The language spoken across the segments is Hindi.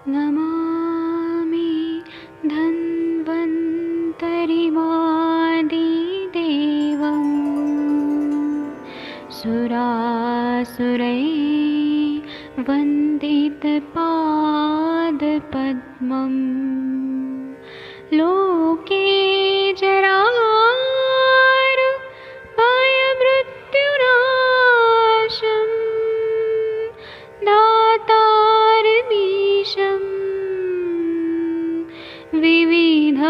नमामि धन्वन्तरिमादिदेवम् सुरासुरैर्वन्दितपादपद्मम् लोके जरामृत्युनाशम् दातारमीशम् विविधौषधीनां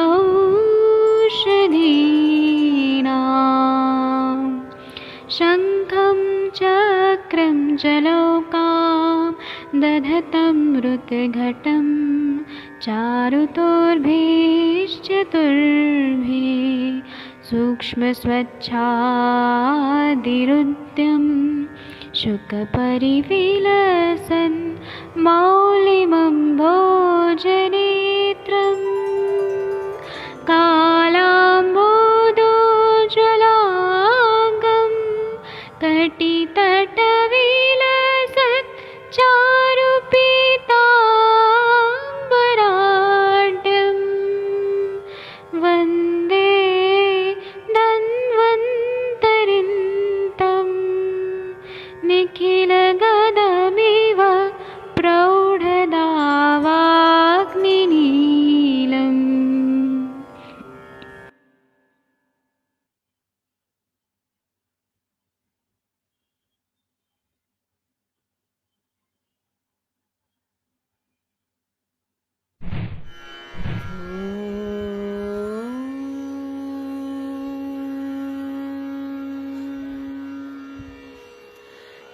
शङ्खं चक्रं जलौकां दधतं मृतघटं चारुतोर्भिश्चतुर्भिः सूक्ष्मस्वच्छादिरुद्यं शुकपरिविलसन् मौलिमम्भोजनेत्रम् कालाम्बोदोज्ज्वलाङ्गं कटितटविलसत् चारुपीताम्बराढ्यं वन्दे धन्वन्तरिन्तं निखिलगदमिव प्रौढदावाग्निनीलम्।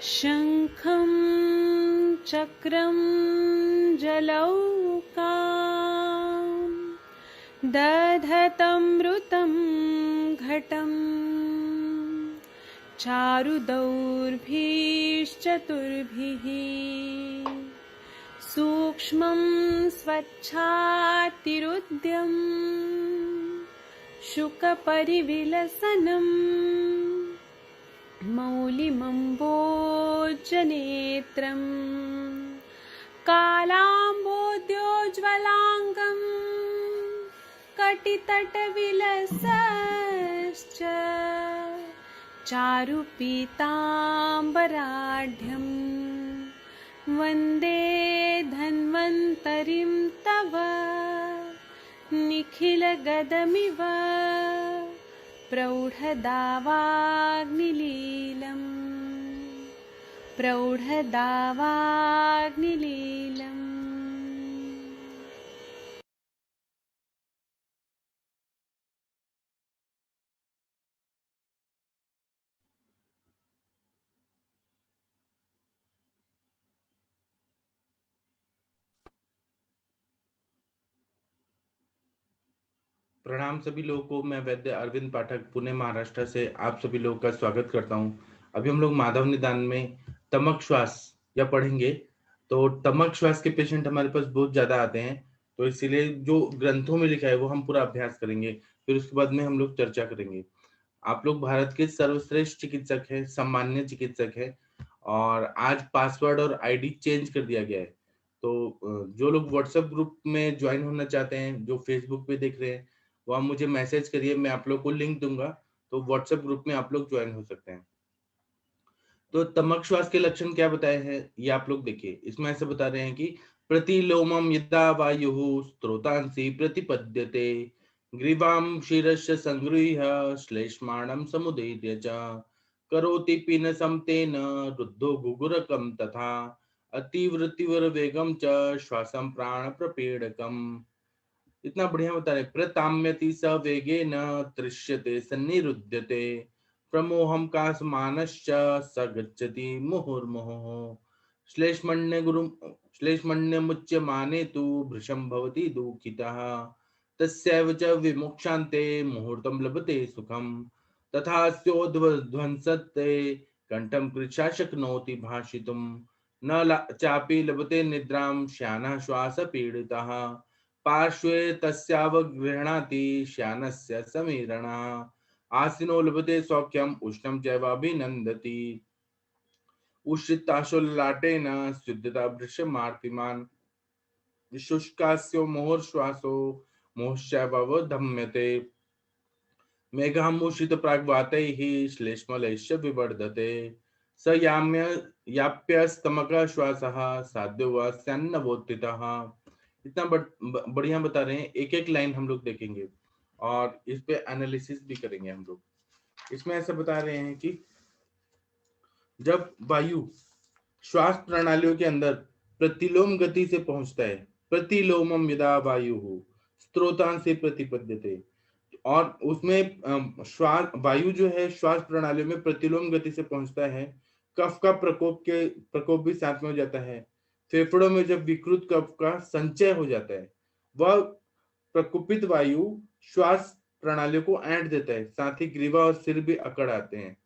शङ्खं चक्रं जलौकां दधतमृतं घटं चारुदौर्भिश्चतुर्भिः सूक्ष्मं स्वच्छातिरुद्यं शुकपरिविलसनम् मौलिमम्बोजनेत्रम् कालाम्बोद्योज्ज्वलाङ्गं कटितटविलसश्च चारुपीताम्बराढ्यं वन्दे धन्वन्तरिं तव निखिलगदमिव प्रौढदावाग्निलीलम् प्रौढदावाग्निलीलम्। प्रणाम सभी लोगों को। मैं वैद्य अरविंद पाठक पुणे महाराष्ट्र से आप सभी लोगों का स्वागत करता हूं। अभी हम लोग माधव निदान में तमक श्वास या पढ़ेंगे। तो तमक श्वास के पेशेंट हमारे पास बहुत ज्यादा आते हैं, तो इसीलिए जो ग्रंथों में लिखा है वो हम पूरा अभ्यास करेंगे, फिर उसके बाद में हम लोग चर्चा करेंगे। आप लोग भारत के सर्वश्रेष्ठ चिकित्सक हैं, सम्मान्य चिकित्सक हैं, और आज पासवर्ड और आईडी चेंज कर दिया गया है। तो जो लोग व्हाट्सएप ग्रुप में ज्वाइन होना चाहते हैं, जो फेसबुक पे देख रहे हैं, वो आप मुझे मैसेज करिए, मैं आप लोग को लिंक दूंगा, तो व्हाट्सएप ग्रुप में आप लोग ज्वाइन हो सकते हैं। तो तमक श्वास के लक्षण क्या बताए हैं ये आप लोग देखिए। इसमें ऐसे बता रहे हैं कि प्रतिलोमम यदा वायुः स्त्रोतांसि प्रतिपद्यते ग्रीवां शिरस्य संगृह्य श्लेष्माणं समुदीर्य च करोति पीनसं तेन रुद्धो गुगुरकं तथा अतीव्र वेगम च श्वासं प्राण प्रपीडकम। इतना बढ़िया बता रहे। प्रताम्यति स वेगेन तृष्यते सन्निरुध्यते प्रमोहम कासमानश्च स गच्छति मुहुर्मुहुः श्लेष्मण्यमुच्यमाने तु भृशं भवति दुःखितः तस्यैव च विमुक्षान्ते मुहूर्तं लभते सुखं तथास्योध्वंसते कंठं कृच्छा शक्नोति भाषितुं चापि लभते निद्रां श्यानः श्वासपीडितः पार्श्वे तस्यावगृह्णाति श्यानस्य समीरणः आसीनो लभते सौख्यम् उष्णं चैवाभिनन्दति उषिताशोल्लाटेन शुद्धता भृशमार्तिमान् शुष्कास्यो मोहश्वासो मोहश्चावधम्यते मेघामूषित प्राग्वातैः श्लेष्मलैश्च विवर्धते स याम्य याप्यस्तमक श्वासः साध्यो वा स्यान्नवोत्थितः। इतना बढ़िया बता रहे हैं, एक एक लाइन हम लोग देखेंगे और इस पे एनालिसिस भी करेंगे हम लोग। इसमें ऐसा बता रहे हैं कि जब वायु श्वास प्रणालियों के अंदर प्रतिलोम गति से पहुंचता है, प्रतिलोमम यदा वायु स्त्रोतान से प्रतिपद्यते, और उसमें श्वास वायु जो है श्वास प्रणाली में प्रतिलोम गति से पहुंचता है, कफ का प्रकोप भी साथ में हो जाता है। फेफड़ों में जब विकृत कफ का संचय हो जाता है, वह प्रकुपित वायु श्वास प्रणाली को ऐंठ देता है, साथ ही ग्रीवा और सिर भी अकड़ आते हैं।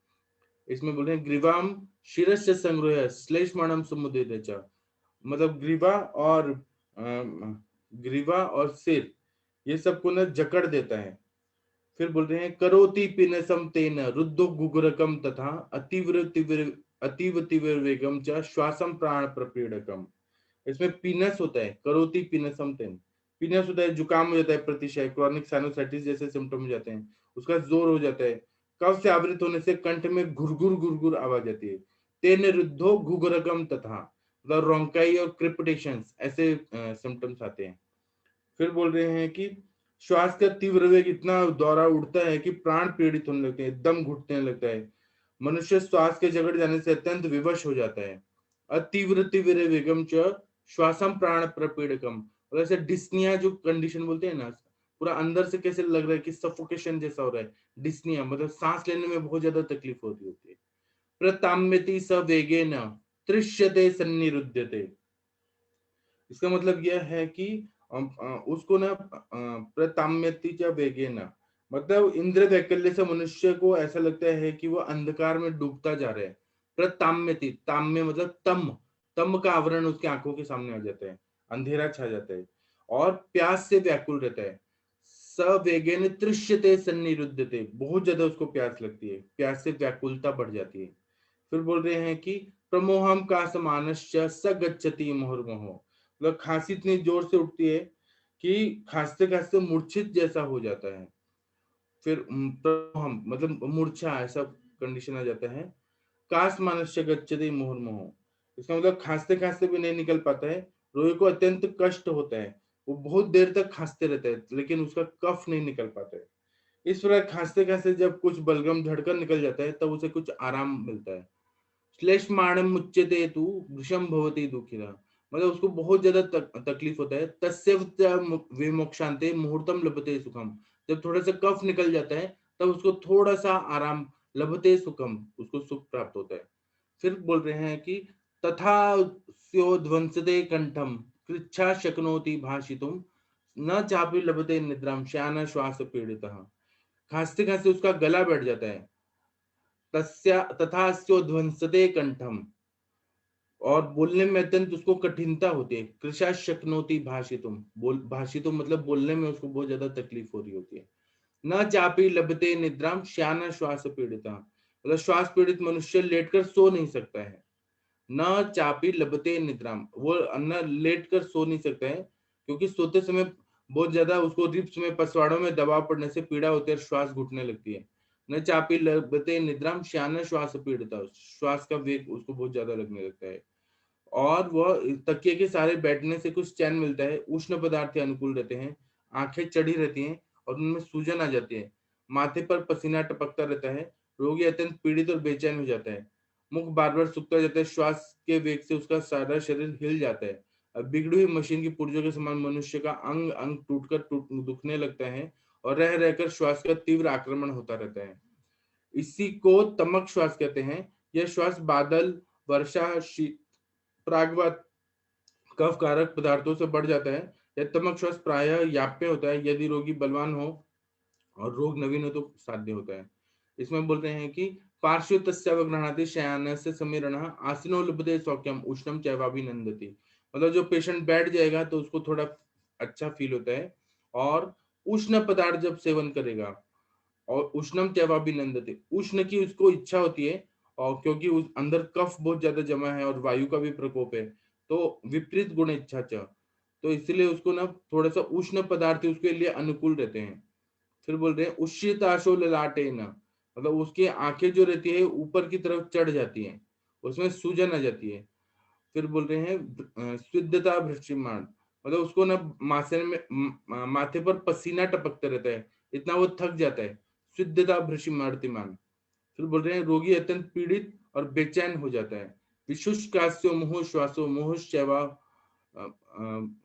इसमें बोल रहे हैं ग्रीवाम शिरस्य संग्रह श्लेष्मणम समुदित, मतलब ग्रीवा और सिर ये सबको न जकड़ देता है। फिर बोल रहे हैं करोति पिनसम तेन रुद्धो गुगुरकम तथा अतीव तीव्र वेगम च श्वासम प्राण प्रपीड़कम। इसमें पीनस होता है, करोति पिनसम तेन, पीनस होता है जुकाम हो जाता है, प्रतिशय क्रोनिक साइनोसाइटिस जैसे सिम्टम हो जाते हैं, उसका जोर हो जाता है, कफ से आवृत होने से कंठ में घुरघुर आवाज आती है। तेन रुद्धो गुगुरकम तथा, मतलब रोंकाई और क्रिपिटेशंस ऐसे सिम्टम्स आते हैं। फिर बोल रहे हैं कि श्वास का तीव्र वेग इतना दौरा उड़ता है कि प्राण पीड़ित होने लगते हैं, दम घुटने लगता है, मनुष्य श्वास के जकड़ जाने से अत्यंत विवश हो जाता है। अतीव्र तीव्र वेगम च श्वासम प्राण प्रपीड़कम, और ऐसे डिस्निया जो कंडीशन बोलते हैं ना, पूरा अंदर से कैसे लग रहा है कि सफोकेशन जैसा हो रहा है, डिस्निया मतलब सांस लेने में बहुत ज्यादा तकलीफ होती है। प्रताम्यति स वेगेन तृष्यते सन्निरुध्यते, इसका मतलब यह है कि उसको ना प्रताम्यति च वेगेन, मतलब इंद्र वैकल्य से मनुष्य को ऐसा लगता है कि वो अंधकार में डूबता जा रहा है। प्रताम्यति, ताम्य मतलब तम का आवरण उसकी आंखों के सामने आ जाता है, अंधेरा छा जाता है और प्यास से व्याकुल रहता है। सवेगेन तृष्यते सन्निरुध्यते, बहुत ज्यादा उसको प्यास लगती है, प्यास से व्याकुलता बढ़ जाती है। फिर बोल रहे हैं कि प्रमोहम का समानश्च स गच्छति मुहुर्मुहुः, मतलब खांसी इतनी जोर से उठती है कि खांसते खांसते मूर्छित जैसा हो जाता है। फिर प्रमोहम मतलब मूर्छा ऐसा कंडीशन आ जाता है। कास मानस्य गच्छति मुहुर्मुहुः, इसका मतलब खांसते खांसते भी नहीं निकल पाता है, रोगी को अत्यंत कष्ट होता है, वो बहुत देर तक खांसते रहता है लेकिन उसका कफ नहीं निकल पाता है। इस प्रकार खांसते खांसते जब कुछ बलगम धड़कन निकल जाता है तब उसे कुछ आराम मिलता है। श्लेष्माणम मुच्यते तु वृषम भवति दुखिता, मतलब उसको बहुत ज्यादा तकलीफ होता है। तस्य विमोक्षान्ते मुहूर्तम लभते सुखम, जब थोड़ा सा कफ निकल जाता है तब उसको थोड़ा सा आराम, लभते सुखम, उसको सुख प्राप्त होता है। फिर बोल रहे हैं कि तथा स्योध्वंसते कंठम कृच्छा शक्नोति भाषितुम न चापि लभते निद्राम श्यान श्वास पीड़ितः, खांसते खांसते उसका गला बैठ जाता है। तथा स्योध्वंसते कंठम, और बोलने में अत्यंत उसको कठिनता होती है। कृषा शक्नोति भाषितुम, भाषितुम मतलब बोलने में उसको बहुत ज्यादा तकलीफ हो रही होती है। न चापी लभते निद्राम श्यान श्वास पीड़िता, मतलब श्वास पीड़ित मनुष्य लेटकर सो नहीं सकता है। न चापी लभते निद्राम, वो न लेट कर सो नहीं सकता है क्योंकि सोते समय बहुत ज्यादा उसको रिब्स में पसवाड़ों में दबाव पड़ने से पीड़ा होती है और श्वास घुटने लगती है। न चापी लभते निद्राम श्यान श्वास पीड़िता, श्वास का वेग उसको बहुत ज्यादा लगने लगता है और वह तकिए के सहारे बैठने से कुछ चैन मिलता है। उष्ण पदार्थ अनुकूल रहते हैं, आंखें चढ़ी रहती हैं और उनमें सूजन आ जाती है, माथे पर पसीना टपकता रहता है, रोगी अत्यंत पीड़ित और बेचैन हो जाता है, मुख बार बार सूखता जाता है, श्वास के वेग से उसका सारा शरीर हिल जाता है। अब बिगड़ी हुई मशीन की पुर्जों के समान मनुष्य का अंग अंग दुखने लगता है और रह रहकर श्वास का तीव्र आक्रमण होता रहता है। इसी को तमक श्वास कहते हैं। यह श्वास बादल, वर्षा, प्रागवत कफ कारक पदार्थों से बढ़ जाता है। यह तमक श्वास प्रायः याप्य होता है, यदि रोगी बलवान हो और रोग नवीन हो तो साध्य होता है। इसमें बोल रहे हैं कि पार्श्व तस्यावग्रहणाति शयानस्य समीरणः आसनो लभते सौख्यम उष्णम चैवाभिनंदति, मतलब जो पेशेंट बैठ जाएगा तो उसको थोड़ा अच्छा फील होता है और उष्ण पदार्थ जब सेवन करेगा और उष्णम चैवाभिनंदति, उष्ण की उसको इच्छा होती है और क्योंकि उस अंदर कफ बहुत ज्यादा जमा है और वायु का भी प्रकोप है तो विपरीत गुण इच्छा च, तो इसलिए उसको ना थोड़ा सा उष्ण पदार्थ उसके लिए अनुकूल रहते हैं। फिर बोल रहे हैं उष्यताशो ललाटे न, मतलब उसकी आंखें जो रहती है ऊपर की तरफ चढ़ जाती हैं, उसमें सूजन आ जाती है। फिर बोल रहे हैं स्विद्धता भ्रष्टिमान, मतलब उसको ना माथे पर पसीना टपकता रहता है, इतना वो थक जाता है। स्विद्धता भ्रष्टिमान। फिर बोल रहे हैं रोगी अत्यंत पीड़ित और बेचैन हो जाता है। विशुष्कास्यो मुहुः श्वासो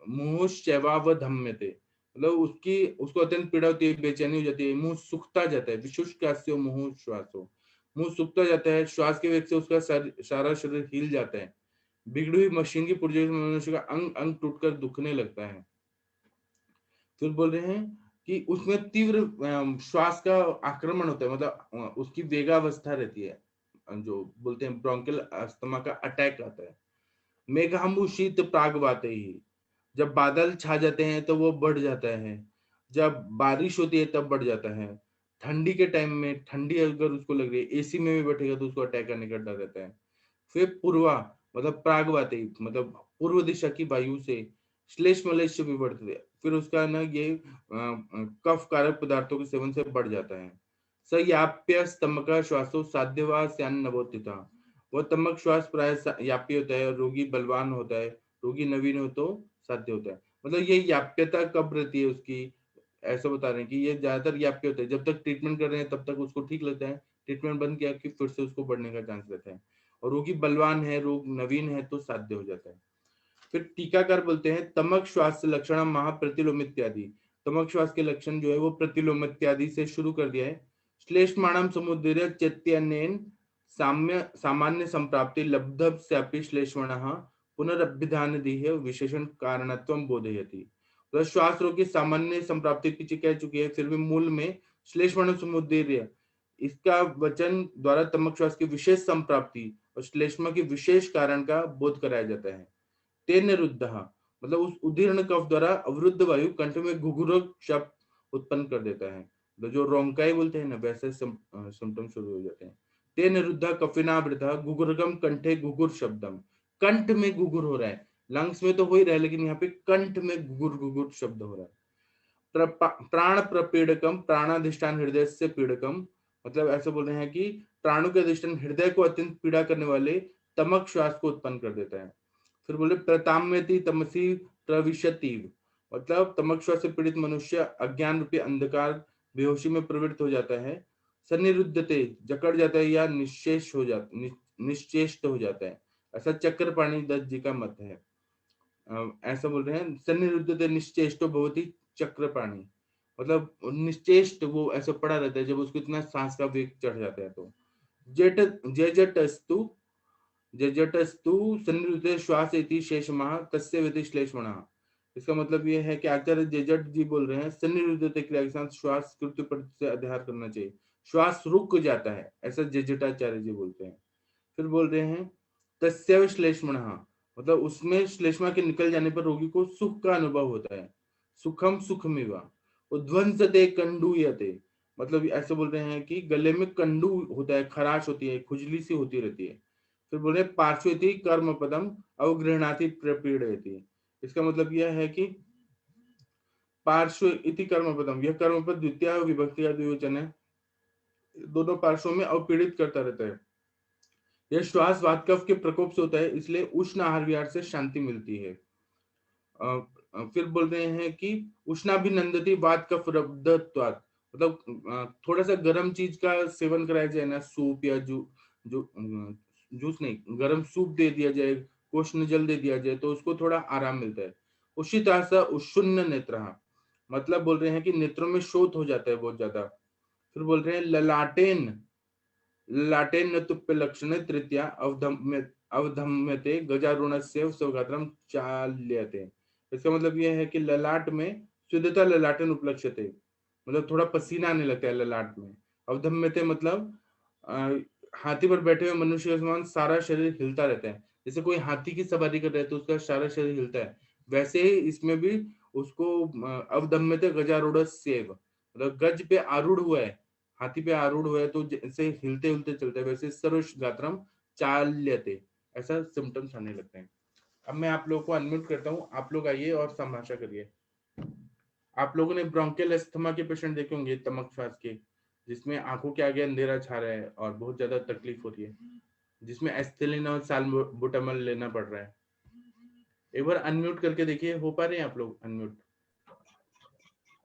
मुहुश्चैवावधम्यते, मतलब उसकी उसको अत्यंत पीड़ा होती है, बेचैनी हो जाती है, मुंह सूखता जाता है। विशुष्कास्यो मुहुः श्वासो, मुंह सूखता जाता है, श्वास के वेग से उसका सारा शरीर हिल जाता है। बिगड़ी हुई मशीन की पुर्जे से मनुष्य का अंग अंग टूटकर दुखने लगता है। फिर बोल रहे हैं कि उसमें तीव्र श्वास का आक्रमण होता है, मतलब उसकी वेगावस्था रहती है, जो बोलते हैं ब्रोंकियल अस्थमा का अटैक आता है। मेघाम्बु शीत प्रागवाते ही, जब बादल छा जाते हैं तो वो बढ़ जाता है, जब बारिश होती है तब बढ़ जाता है। ठंडी के टाइम में ठंडी अगर उसको लग रही है, एसी में भी बैठेगा तो उसको अटैक करने का डर रहता है। फिर पूर्वा, मतलब प्रागवाते, मतलब पूर्व दिशा की वायु से श्लेष मलेश भी बढ़ते थे, फिर उसका ना ये कफ कारक पदार्थों के सेवन से बढ़ जाता है। सयाप्य स्तंभ का श्वासो साध्यवा स्यान नवोत्थिता, वह तमक श्वास प्राय याप्य होता है और रोगी बलवान होता है, रोगी नवीन हो तो साध्य होता है। मतलब ये याप्यता कब रहती है उसकी, ऐसा बता रहे हैं कि ये ज्यादातर याप्य होता है, जब तक ट्रीटमेंट कर रहे हैं तब तक उसको ठीक लगता है, ट्रीटमेंट बंद किया कि फिर से उसको बढ़ने का चांस रहता है। और रोगी बलवान है, रोग नवीन है तो साध्य हो जाता है। फिर टीकाकार बोलते हैं तमक श्वास लक्षण महाप्रतिलोम इत्यादि, तमक श्वास के लक्षण जो है वो प्रतिलोम इत्यादि से शुरू कर दिया है। श्लेष्माणम समुद्र चैत्यन्येन सामान्य संप्राप्ति लब्ध स्यापि श्लेष्मणः पुनरभिधान दीह विशेषण कारणत्वम बोधयति, तो श्वास रोग की सामान्य संप्राप्ति पीछे कह चुकी है, फिर भी मूल में श्लेष्मण समुद्र, इसका वचन द्वारा तमक श्वास की विशेष संप्राप्ति और श्लेष्मा की विशेष कारण का बोध कराया जाता है। तेन रुद्ध, मतलब उस उदीर्ण कफ द्वारा अवरुद्ध वायु कंठ में घुघुर शब्द उत्पन्न कर देता है, तो जो रोंकाई बोलते हैं ना वैसे सिम्टम शुरू हो जाते हैं। तेन रुद्ध कफिनावृत घुघुरगम कंठे घुघुर शब्दम, कंठ में घुघुर हो रहा है, लंग्स में तो हो ही रहा है लेकिन यहाँ पे कंठ में घुघुर घुघुर शब्द हो रहा है। प्राण प्रपीड़कम प्राणाधिष्ठान हृदय से पीड़कम, मतलब ऐसे बोल रहे हैं कि प्राणों के अधिष्ठान हृदय को अत्यंत पीड़ा करने वाले तमक श्वास को उत्पन्न कर देता है। फिर बोले प्रताम्यति तमसी प्रविशति, मतलब तमक श्वास से पीड़ित मनुष्य अज्ञान रूपी अंधकार बेहोशी में प्रवृत्त हो जाता है। सन्निरुद्धते, जकड़ जाता है या निश्चेष्ट हो जाता, निश्चेष्ट हो जाता है, ऐसा चक्रपाणी दत्त जी का मत है। ऐसा बोल रहे हैं सन्निरुद्धते निश्चेष्टो भवति चक्रपाणी, मतलब निश्चेष्ट वो ऐसा पड़ा रहता है जब उसको इतना सांस का वेग चढ़ जाता है। तो जेट जजटस्तु जजटस्तु सन्निरुद्धे श्वास इति शेषमः तस्य वेति श्लेष्मणः, इसका मतलब ये है कि आचार्य जजट जी बोल रहे हैं सन्निरुद्धते क्रिया के साथ श्वास कृत्य पर से अध्यार करना चाहिए, श्वास रुक जाता है, ऐसा जजटाचार्य जी बोलते हैं। फिर बोल रहे हैं तस्यैव श्लेष्मणः, मतलब उसमें श्लेष्मा के निकल जाने पर रोगी को सुख का अनुभव होता है। सुखम सुखमिव उध्वंसते कंडूयते, मतलब ऐसे बोल रहे हैं कि गले में कंडू होता है, खराश होती है, खुजली सी होती रहती है। फिर बोल रहे पार्श्वेति कर्म पदम अवगृहणाति प्रपीड़यति, इसका मतलब यह है कि पार्श्व इति कर्म पदम, यह कर्म पद द्वितीय विभक्ति का द्विवचन है, दोनों पार्श्वों में अवपीड़ित करता रहता है। यह श्वास वात कफ के प्रकोप से होता है, इसलिए उष्ण आहार विहार से शांति मिलती है। फिर बोल रहे हैं कि उष्णाभिनंदती वात कफ रब्धत्वात्, मतलब थोड़ा सा गर्म चीज का सेवन कराया जाए ना, सूप या जूस नहीं, गर्म सूप दे दिया जाए, उष्ण जल दे दिया जाए तो उसको थोड़ा आराम मिलता है। उषितासा उशुन्न नेत्र, मतलब बोल रहे हैं कि नेत्रों में शोथ हो जाता है बहुत ज्यादा। फिर बोल रहे हैं ललाटेन, ललाटेन तुप्य लक्षण तृतीया अवधम्यते गजारुणस्य स्वगात्रम चाल्यते, इसका मतलब यह है कि ललाट में शुद्धता ललाटन उपलक्ष्यते, मतलब थोड़ा पसीना आने लगता है ललाट में। अवधम्यते मतलब हाथी पर बैठे हुए मनुष्य के समान सारा शरीर हिलता रहता है, जैसे कोई हाथी की सवारी कर रहा है तो उसका सारा शरीर हिलता है, वैसे ही इसमें भी उसको अवधम्यते गजारूढ़स्य, मतलब गज पे आरूढ़ हुआ है, हाथी पे आरूढ़ हुआ है तो जैसे हिलते हिलते चलता है, वैसे सर्व गात्रम चाल्यते, ऐसा सिम्टम्स आने लगते हैं। अब मैं आप लोगों को अनम्यूट करता हूँ, आप लोग आइए और संभाषा करिए। आप लोगों ने ब्रोंकियल अस्थमा के पेशेंट देखे होंगे, तमक श्वास के, जिसमें आंखों के आगे अंधेरा छा रहा है और बहुत ज्यादा तकलीफ हो रही है, जिसमें एस्थिलिन और साल्बुटामॉल लेना पड़ रहा है। एक बार अनम्यूट करके देखिए, हो पा रहे हैं आप लोग अनम्यूट?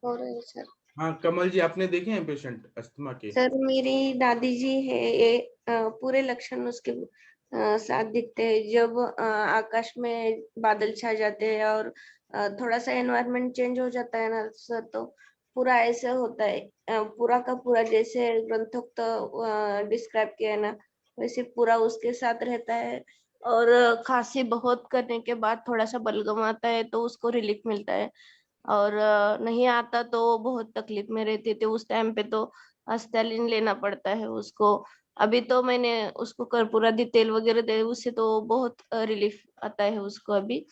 हो रहे हैं सर। हाँ कमल जी, आपने देखे हैं पेशेंट अस्थमा के? सर मेरी दादी जी है, ये पूरे लक्षण उसके साथ दिखते हैं जब आकाश में बादल छा जाते हैं और थोड़ा सा एनवायरनमेंट चेंज हो जाता है ना सर, तो पूरा ऐसे होता है। पूरा का पूरा जैसे ग्रंथोक्त डिस्क्राइब किया है ना, वैसे पूरा उसके साथ रहता है। और खांसी बहुत करने के बाद थोड़ा सा बलगम आता है तो उसको रिलीफ मिलता है, और नहीं आता तो बहुत तकलीफ में रहती थी उस टाइम पे, तो अस्टालिन लेना पड़ता है उसको। अभी तो मैंने उसको कर्पूरादि तेल वगैरह दे, उससे तो बहुत रिलीफ आता है उसको अभी।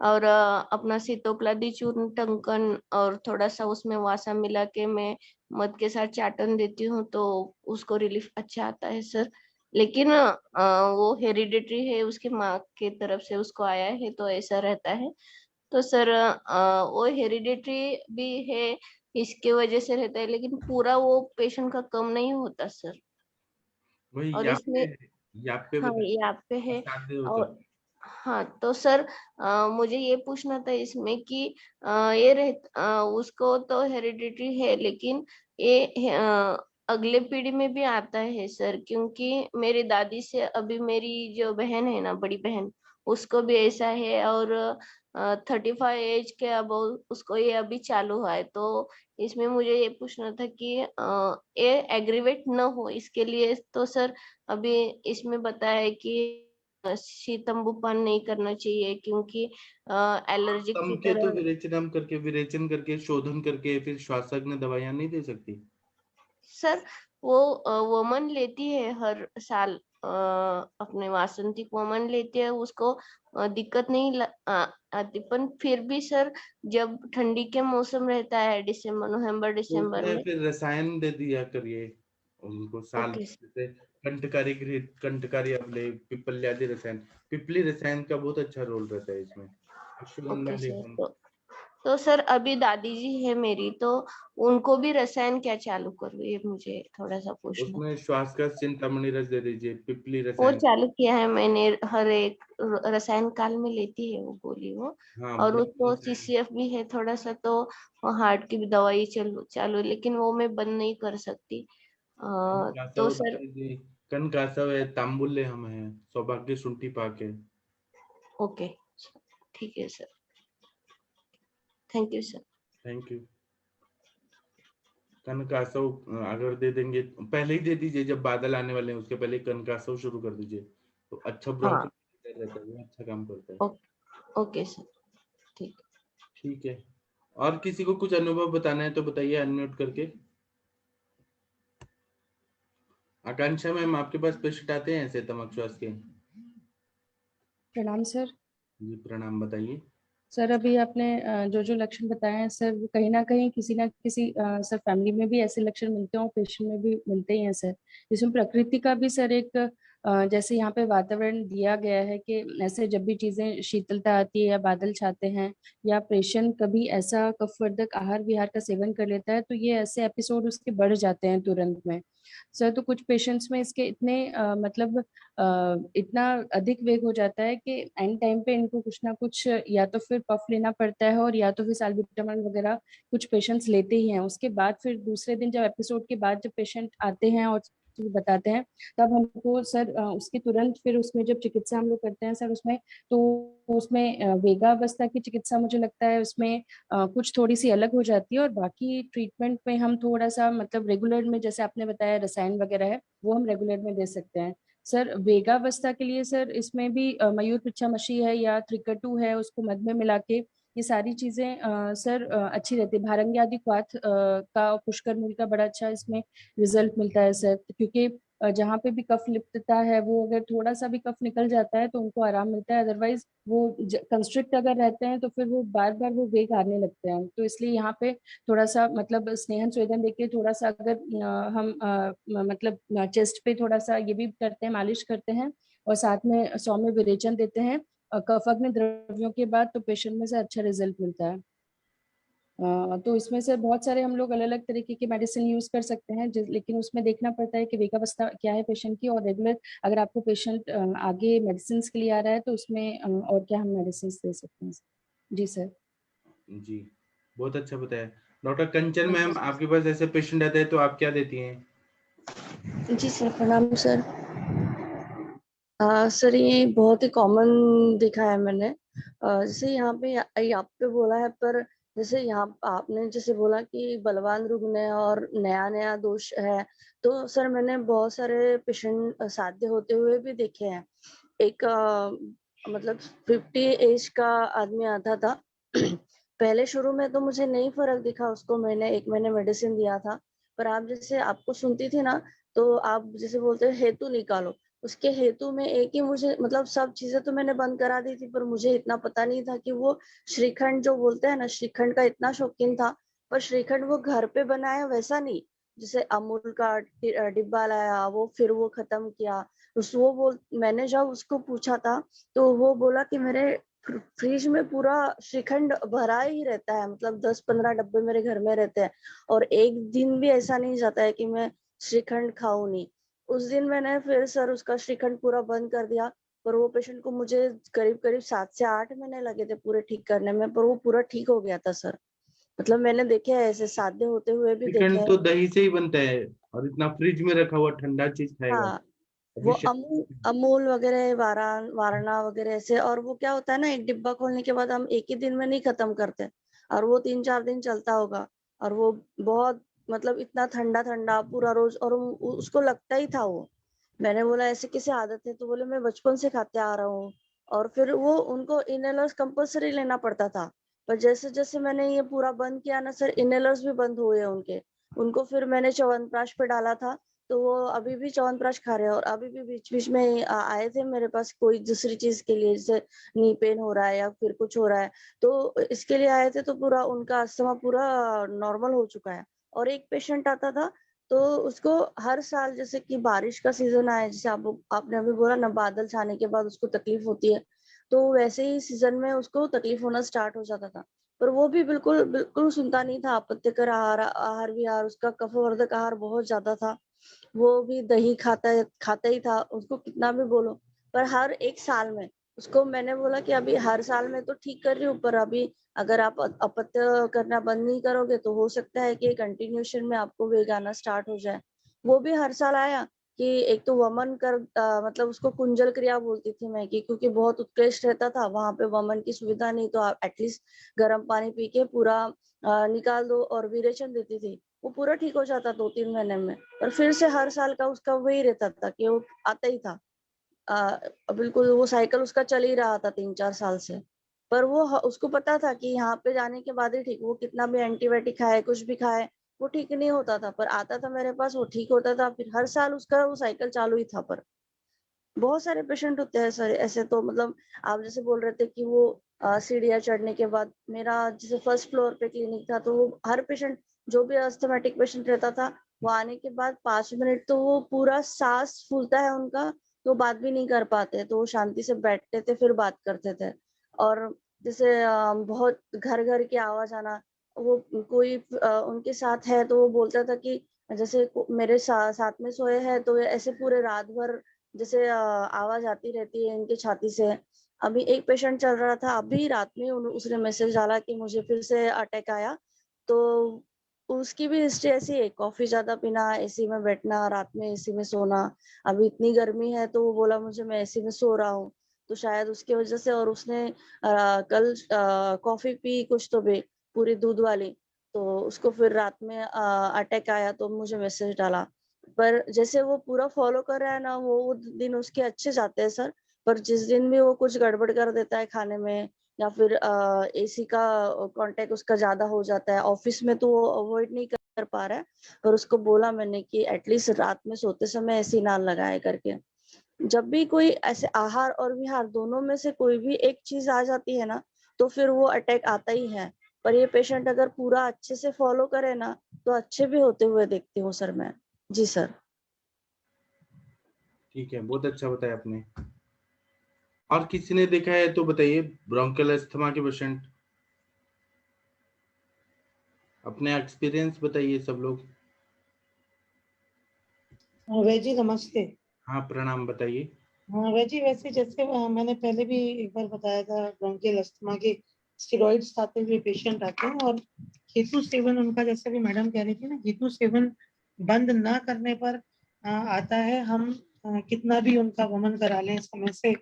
और अपना सीतोपलादी चूर्ण, टंकन और थोड़ा सा उसमें वासा मिला के मैं मध के साथ चाटन देती हूँ तो उसको रिलीफ अच्छा आता है सर। लेकिन वो हेरिडिटरी है, उसके माँ के तरफ से उसको आया है तो ऐसा रहता है। तो सर वो हेरिडिटरी भी है, इसके वजह से रहता है, लेकिन पूरा वो पेशेंट का कम नहीं होता सर। वही और इसमें यहाँ पे हाँ बता, यहाँ पे है। असाध्य हो और सकता हाँ तो सर मुझे ये पूछना था इसमें कि ये उसको तो हेरिडिटरी है, लेकिन ये अगले पीढ़ी में भी आता है सर, क्योंकि मेरी दादी से अभी मेरी जो बहन है ना, बड़ी बहन, उसको भी ऐसा है। और 35 एज के अब उसको ये अभी चालू हुआ है। तो इसमें मुझे ये पूछना था कि ये एग्रीवेट न हो इसके लिए तो सर अभी इसमें बताया है कि शीतंबुपान नहीं करना चाहिए, क्योंकि एलर्जिक तम की के तो तरह। विरेचन करके शोधन करके फिर श्वासज्ञ दवाइयां नहीं दे सकती? सर वो वोमन लेती है हर साल, अपने वासंतिक वोमन लेती है, उसको दिक्कत नहीं आती। पर फिर भी सर जब ठंडी के मौसम रहता है, दिसंबर, नवंबर तो दिसंबर उसमें में। फिर रसायन दे दिया करिए उनको, साल ओके जैसे कंटकारी घृत, कंटकारी अम्ल, पिपल्यादि रसायन। पिपली रसायन का बहुत अच्छा रोल रहता है इसमें। Okay Ashwagandha sir. लेपन। तो सर अभी दादी जी है मेरी, तो उनको भी रसायन क्या चालू करूँ, ये मुझे थोड़ा सा पूछना। उसमें श्वास का चिंतामणि रस दे दीजिए, पिपली वो रसायन। चालू किया है मैंने, हर एक रसायन काल में लेती है वो गोली वो। हाँ और ब्रह्म उसको रसायन। सीसीएफ भी है थोड़ा सा, तो हार्ट की भी दवाई चालू चालू है, लेकिन वो मैं बंद नहीं कर सकती। तो कनकासव दे सर दीजिए, कनकासव है, तांबुल्य हम है, सौभाग्य शुंठी पाक है। ओके, ठीक है sir, thank you sir. Thank you. Kanakasava अगर दे देंगे, पहले ही दे दीजिए, जब बादल आने वाले हैं उसके पहले कनकासव शुरू कर दीजिए, तो अच्छा हाँ ब्रोंकियल रहता है, वो अच्छा काम करता है। ओके सर, ठीक। ठीक है। और किसी को कुछ अनुभव बताना है तो बताइए अनम्यूट करके। आकांक्षा मैम, आपके पास पेशेंट आते हैं ऐसे तमक श्वास के? प्रणाम सर। जी प्रणाम, बताइए। सर अभी आपने जो जो लक्षण बताए हैं सर, वो कहीं ना कहीं किसी ना किसी सर फैमिली में भी ऐसे लक्षण मिलते हैं और पेशेंट में भी मिलते ही हैं सर। इसमें प्रकृति का भी सर एक जैसे यहाँ पे वातावरण दिया गया है कि ऐसे जब भी चीजें शीतलता आती है या बादल छाते हैं या पेशेंट कभी ऐसा कफवर्धक आहार विहार का सेवन कर लेता है, तो ये ऐसे एपिसोड उसके बढ़ जाते हैं तुरंत में सर। तो कुछ पेशेंट्स में इसके इतने मतलब इतना अधिक वेग हो जाता है कि एंड टाइम पे इनको कुछ ना कुछ या तो फिर पफ लेना पड़ता है और या तो फिर साल्बुटामॉल वगैरह कुछ पेशेंट्स लेते ही हैं। उसके बाद फिर दूसरे दिन जब एपिसोड के बाद जब पेशेंट आते हैं और बताते हैं, तब हमको सर उसके तुरंत फिर उसमें जब चिकित्सा हम लोग करते हैं सर उसमें, तो उसमें वेगावस्था की चिकित्सा मुझे लगता है उसमें कुछ थोड़ी सी अलग हो जाती है। और बाकी ट्रीटमेंट में हम थोड़ा सा मतलब रेगुलर में, जैसे आपने बताया रसायन वगैरह है, वो हम रेगुलर में दे सकते हैं सर। वेगावस्था के लिए सर इसमें भी मयूर पिच्छामशी है या त्रिकटु है, उसको मध में मिला के ये सारी चीजें सर अच्छी रहती है। भारंगी आदि क्वाथ का, पुष्कर मूल का बड़ा अच्छा इसमें रिजल्ट मिलता है सर, क्योंकि जहाँ पे भी कफ लिप्तता है, वो अगर थोड़ा सा भी कफ निकल जाता है तो उनको आराम मिलता है। अदरवाइज वो कंस्ट्रिक्ट अगर रहते हैं तो फिर वो बार बार वो वेग आने लगते हैं। तो इसलिए यहाँ पे थोड़ा सा मतलब स्नेहन स्वेदन देके थोड़ा सा अगर हम मतलब चेस्ट पे थोड़ा सा ये भी करते हैं, मालिश करते हैं और साथ में सौम्य विरेचन देते हैं, कफाग्नि द्रव्यों के बाद तो पेशेंट में से अच्छा रिजल्ट मिलता है। तो इसमें से बहुत सारे हम लोग अलग अलग तरीके की मेडिसिन यूज कर सकते हैं, लेकिन उसमें देखना पड़ता है कि वेगावस्था क्या है पेशेंट की, और रेगुलर अगर आपको पेशेंट आगे मेडिसिन के लिए आ रहा है तो उसमें और क्या हम मेडिसिन दे सकते हैं। जी सर। जी, बहुत अच्छा बताया। डॉक्टर कंचन मैम, आपके पास ऐसे पेशेंट आते हैं तो आप क्या देती हैं? जी सर, प्रणाम सर। सर ये बहुत ही कॉमन देखा है मैंने। जैसे यहाँ पे आप पे बोला है, पर जैसे यहाँ आपने जैसे बोला कि बलवान रुग्ण है और नया नया दोष है, तो सर मैंने बहुत सारे पेशेंट साध्य होते हुए भी देखे हैं। एक मतलब 50 एज का आदमी आता था। पहले शुरू में तो मुझे नहीं फर्क दिखा, उसको मैंने 1 महीने मेडिसिन दिया था। पर आप जैसे आपको सुनती थी ना, तो आप जैसे बोलते हैं हेतु निकालो, उसके हेतु में एक ही मुझे मतलब सब चीजें तो मैंने बंद करा दी थी, पर मुझे इतना पता नहीं था कि वो श्रीखंड जो बोलते हैं ना, श्रीखंड का इतना शौकीन था। पर श्रीखंड वो घर पे बनाया वैसा नहीं, जैसे अमूल का डिब्बा लाया, वो फिर वो खत्म किया। मैंने जब उसको पूछा था, तो वो बोला कि मेरे फ्रिज में पूरा श्रीखंड भरा ही रहता है, मतलब 10-15 डब्बे मेरे घर में रहते हैं, और एक दिन भी ऐसा नहीं जाता है कि मैं श्रीखंड खाऊं नहीं। उस दिन मैंने फिर सर उसका श्रीखंड पूरा बंद कर दिया। पर वो पेशेंट को मुझे करीब करीब 7 से 8 महीने लगे थे पूरे ठीक करने में, पर वो पूरा ठीक हो गया था सर। मतलब मैंने देखे हैं ऐसे साध्य होते हुए भी देखे श्रीखंड हैं। तो दही से ही बनता है, और इतना फ्रिज में रखा हुआ ठंडा चीज खाएगा हाँ, वो अभी अमूल वगैरह, वारणा वगैरह ऐसे। और वो क्या होता है ना, एक डिब्बा खोलने के बाद हम एक ही दिन में नहीं खत्म करते, और वो 3-4 दिन चलता होगा। और वो बहुत मतलब इतना ठंडा ठंडा पूरा रोज, और उसको लगता ही था वो। मैंने बोला ऐसे कैसे आदत है, तो बोले मैं बचपन से खाते आ रहा हूँ। और फिर वो उनको इनहेलर्स कंपल्सरी लेना पड़ता था। पर जैसे जैसे मैंने ये पूरा बंद किया ना सर, इनहेलर्स भी बंद हुए उनके। उनको फिर मैंने च्यवनप्राश पे डाला था, तो वो अभी भी च्यवनप्राश खा रहे हैं। और अभी भी बीच बीच में आए थे मेरे पास कोई दूसरी चीज के लिए, जैसे नी पेन हो रहा है या फिर कुछ हो रहा है, तो इसके लिए आए थे। तो पूरा उनका अस्थमा पूरा नॉर्मल हो चुका है। और एक पेशेंट आता था, तो उसको हर साल जैसे कि बारिश का सीजन आए, जैसे आपने अभी बोला ना, बादल छाने के बाद उसको तकलीफ होती है, तो वैसे ही सीजन में उसको तकलीफ होना स्टार्ट हो जाता था। पर वो भी बिल्कुल बिल्कुल सुनता नहीं था। आपत्तिकर आहार विहार, उसका कफवर्धक आहार बहुत ज्यादा था। वो भी दही खाता ही था, उसको कितना भी बोलो। पर हर 1 साल में उसको मैंने बोला कि अभी हर साल में तो ठीक कर रही हूँ, पर अभी अगर आप अपत्य करना बंद नहीं करोगे, तो हो सकता है कि कंटिन्यूशन में आपको वेग आना स्टार्ट हो जाए। वो भी हर साल आया कि एक तो वमन कर मतलब उसको कुंजल क्रिया बोलती थी मैं, कि क्योंकि बहुत उत्कृष्ट रहता था वहां पे, वमन की सुविधा नहीं, तो आप एटलीस्ट गर्म पानी पी के पूरा निकाल दो, और विरेचन देती थी। वो पूरा ठीक हो जाता 2-3 महीने में। और फिर से हर साल का उसका वही रहता था कि वो आता ही था। बिल्कुल वो साइकिल उसका चल ही रहा था 3-4 साल से। पर वो उसको पता था कि यहाँ पे जाने के बाद ही ठीक, वो कितना भी एंटीबायोटिक खाए, कुछ भी खाए, वो ठीक नहीं होता था। पर आता था मेरे पास, वो ठीक होता था, फिर हर साल उसका वो साइकिल चालू ही था। पर बहुत सारे पेशेंट होते हैं सर ऐसे। तो मतलब आप जैसे बोल रहे थे कि वो सीढ़ियाँ चढ़ने के बाद, मेरा जैसे फर्स्ट फ्लोर पे क्लिनिक था, तो वो हर पेशेंट जो भी अस्थमेटिक पेशेंट रहता था, वो आने के बाद 5 मिनट तो वो पूरा सांस फूलता है उनका, तो बात भी नहीं कर पाते, तो वो शांति से बैठते थे फिर बात करते थे। और जैसे बहुत घर घर की आवाज आना, वो कोई उनके साथ है तो वो बोलता था कि जैसे मेरे साथ में सोए हैं, तो ऐसे पूरे रात भर जैसे आवाज आती रहती है इनकी छाती से। अभी एक पेशेंट चल रहा था, अभी रात में उसने मैसेज डाला कि मुझे फिर से अटैक आया। तो उसकी भी हिस्ट्री ऐसी है, कॉफी ज्यादा पीना, एसी में बैठना, रात में एसी में सोना। अभी इतनी गर्मी है, तो वो बोला मुझे, मैं एसी में सो रहा हूँ, तो शायद उसकी वजह से। और उसने कल कॉफी पी कुछ तो भी, पूरी दूध वाली, तो उसको फिर रात में अटैक आया, तो मुझे मैसेज डाला। पर जैसे वो पूरा फॉलो कर रहा है ना, वो दिन उसके अच्छे जाते हैं सर। पर जिस दिन भी वो कुछ गड़बड़ कर देता है खाने में, या फिर एसी का कांटेक्ट उसका ज्यादा हो जाता है, ऑफिस में तो वो अवॉइड नहीं कर पा रहा है। पर उसको बोला मैंने कि एटलीस्ट रात में सोते समय एसी ना लगाए करके। जब भी कोई ऐसे आहार और विहार दोनों में से कोई भी एक चीज आ जाती है ना, तो फिर वो अटैक आता ही है। पर ये पेशेंट अगर पूरा अच्छे से फॉलो करे ना, तो अच्छे भी होते हुए देखती हूँ सर मैं। जी सर। ठीक है, बहुत अच्छा बताया आपने। और किसी ने देखा है तो बताइए, ब्रोंकियल अस्थमा के पेशेंट, अपने एक्सपीरियंस बताइए सब लोग। वैजी नमस्ते। हाँ प्रणाम, बताइए। हाँ वैजी, वैसे जैसे मैंने पहले भी एक बार बताया था, ब्रोंकियल अस्थमा के स्टेरॉइड्स खाते हुए पेशेंट आते हैं और हेतु सेवन उनका, जैसे भी मैडम कह रही थी ना, हेतु सेवन बंद ना करने पर आता है। हम कितना भी उनका वमन करा लें समय से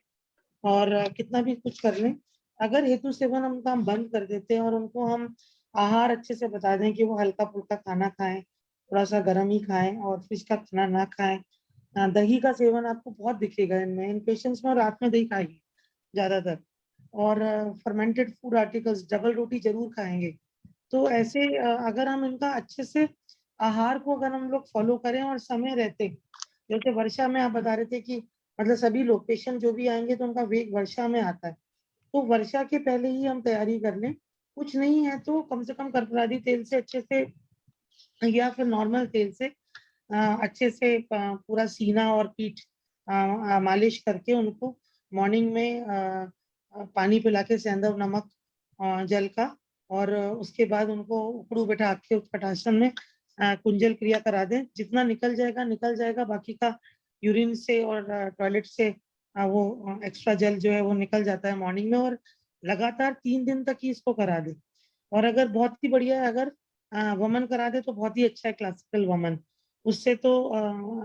और कितना भी कुछ कर लें, अगर हेतु सेवन उनका हम बंद कर देते हैं और उनको हम आहार अच्छे से बता दें कि वो हल्का फुल्का खाना खाएं, थोड़ा सा गर्म ही खाएं और फिश का खाना ना खाएं। दही का सेवन आपको बहुत दिखेगा इनमें, इन पेशेंट्स में रात में दही खाएगी ज्यादातर, और फर्मेंटेड फूड आर्टिकल्स, डबल रोटी जरूर खाएंगे। तो ऐसे अगर हम इनका अच्छे से आहार को अगर हम लोग फॉलो करें और समय रहते, जैसे वर्षा में आप बता रहे थे कि मतलब सभी लोग पेशेंट जो भी आएंगे तो उनका वेग वर्षा में आता है, तो वर्षा के पहले ही हम तैयारी कर लें। कुछ नहीं है तो कम से कम कर्पूरादि तेल से अच्छे से, या फिर नॉर्मल तेल से अच्छे से पूरा सीना और पीठ मालिश करके उनको मॉर्निंग में पानी पिला के सेंधव नमक जल का, और उसके बाद उनको उकड़ू बैठा के उत्कटासन में कुंजल क्रिया करा दें। जितना निकल जाएगा निकल जाएगा, बाकी का यूरिन से और टॉयलेट से वो एक्स्ट्रा जल जो है वो निकल जाता है मॉर्निंग में, और लगातार 3 दिन तक ही इसको करा दे। और अगर बहुत ही बढ़िया है, अगर वमन करा दे तो बहुत ही अच्छा है, क्लासिकल वमन, उससे तो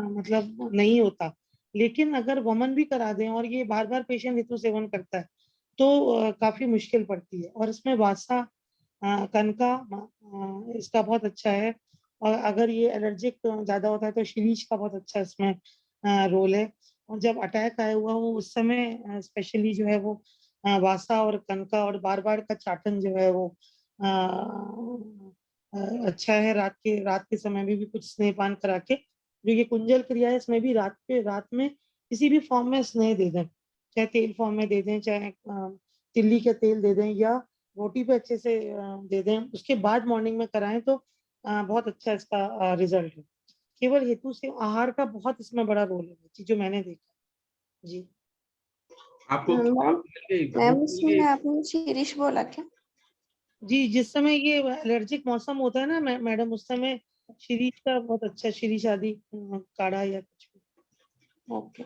मतलब नहीं होता। लेकिन अगर वमन भी करा दें और ये बार बार पेशेंट हेतु सेवन करता है तो काफी मुश्किल पड़ती है। और इसमें वासा कनका इसका बहुत अच्छा है, और अगर ये एलर्जिक ज्यादा होता है तो शिरीष का बहुत अच्छा इसमें रोल है। और जब अटैक आया हुआ हो उस समय स्पेशली जो है वो वासा और कनका और बार बार का चाटन जो है वो अ, अच्छा है। रात के समय में भी कुछ स्नेहपान करा के, जो ये कुंजल क्रिया है इसमें भी रात में किसी भी फॉर्म में स्नेह दे दें, चाहे तेल फॉर्म में दे दें, चाहे तिल्ली के तेल दे दें, या रोटी पे अच्छे से दे दें, उसके बाद मॉर्निंग में कराएं तो बहुत अच्छा इसका रिजल्ट है। केवल हेतु से आहार का बहुत इसमें बड़ा रोल है, जो मैंने देखा। जी आपको मैम, आप मिल गई, मैम बुक मिल इसमें गई? आपने शिरीष बोला क्या? जी, जिस समय ये एलर्जिक मौसम होता है ना मैडम, उस समय शिरीष का बहुत अच्छा, शिरीष आदि काढ़ा या कुछ भी। ओके।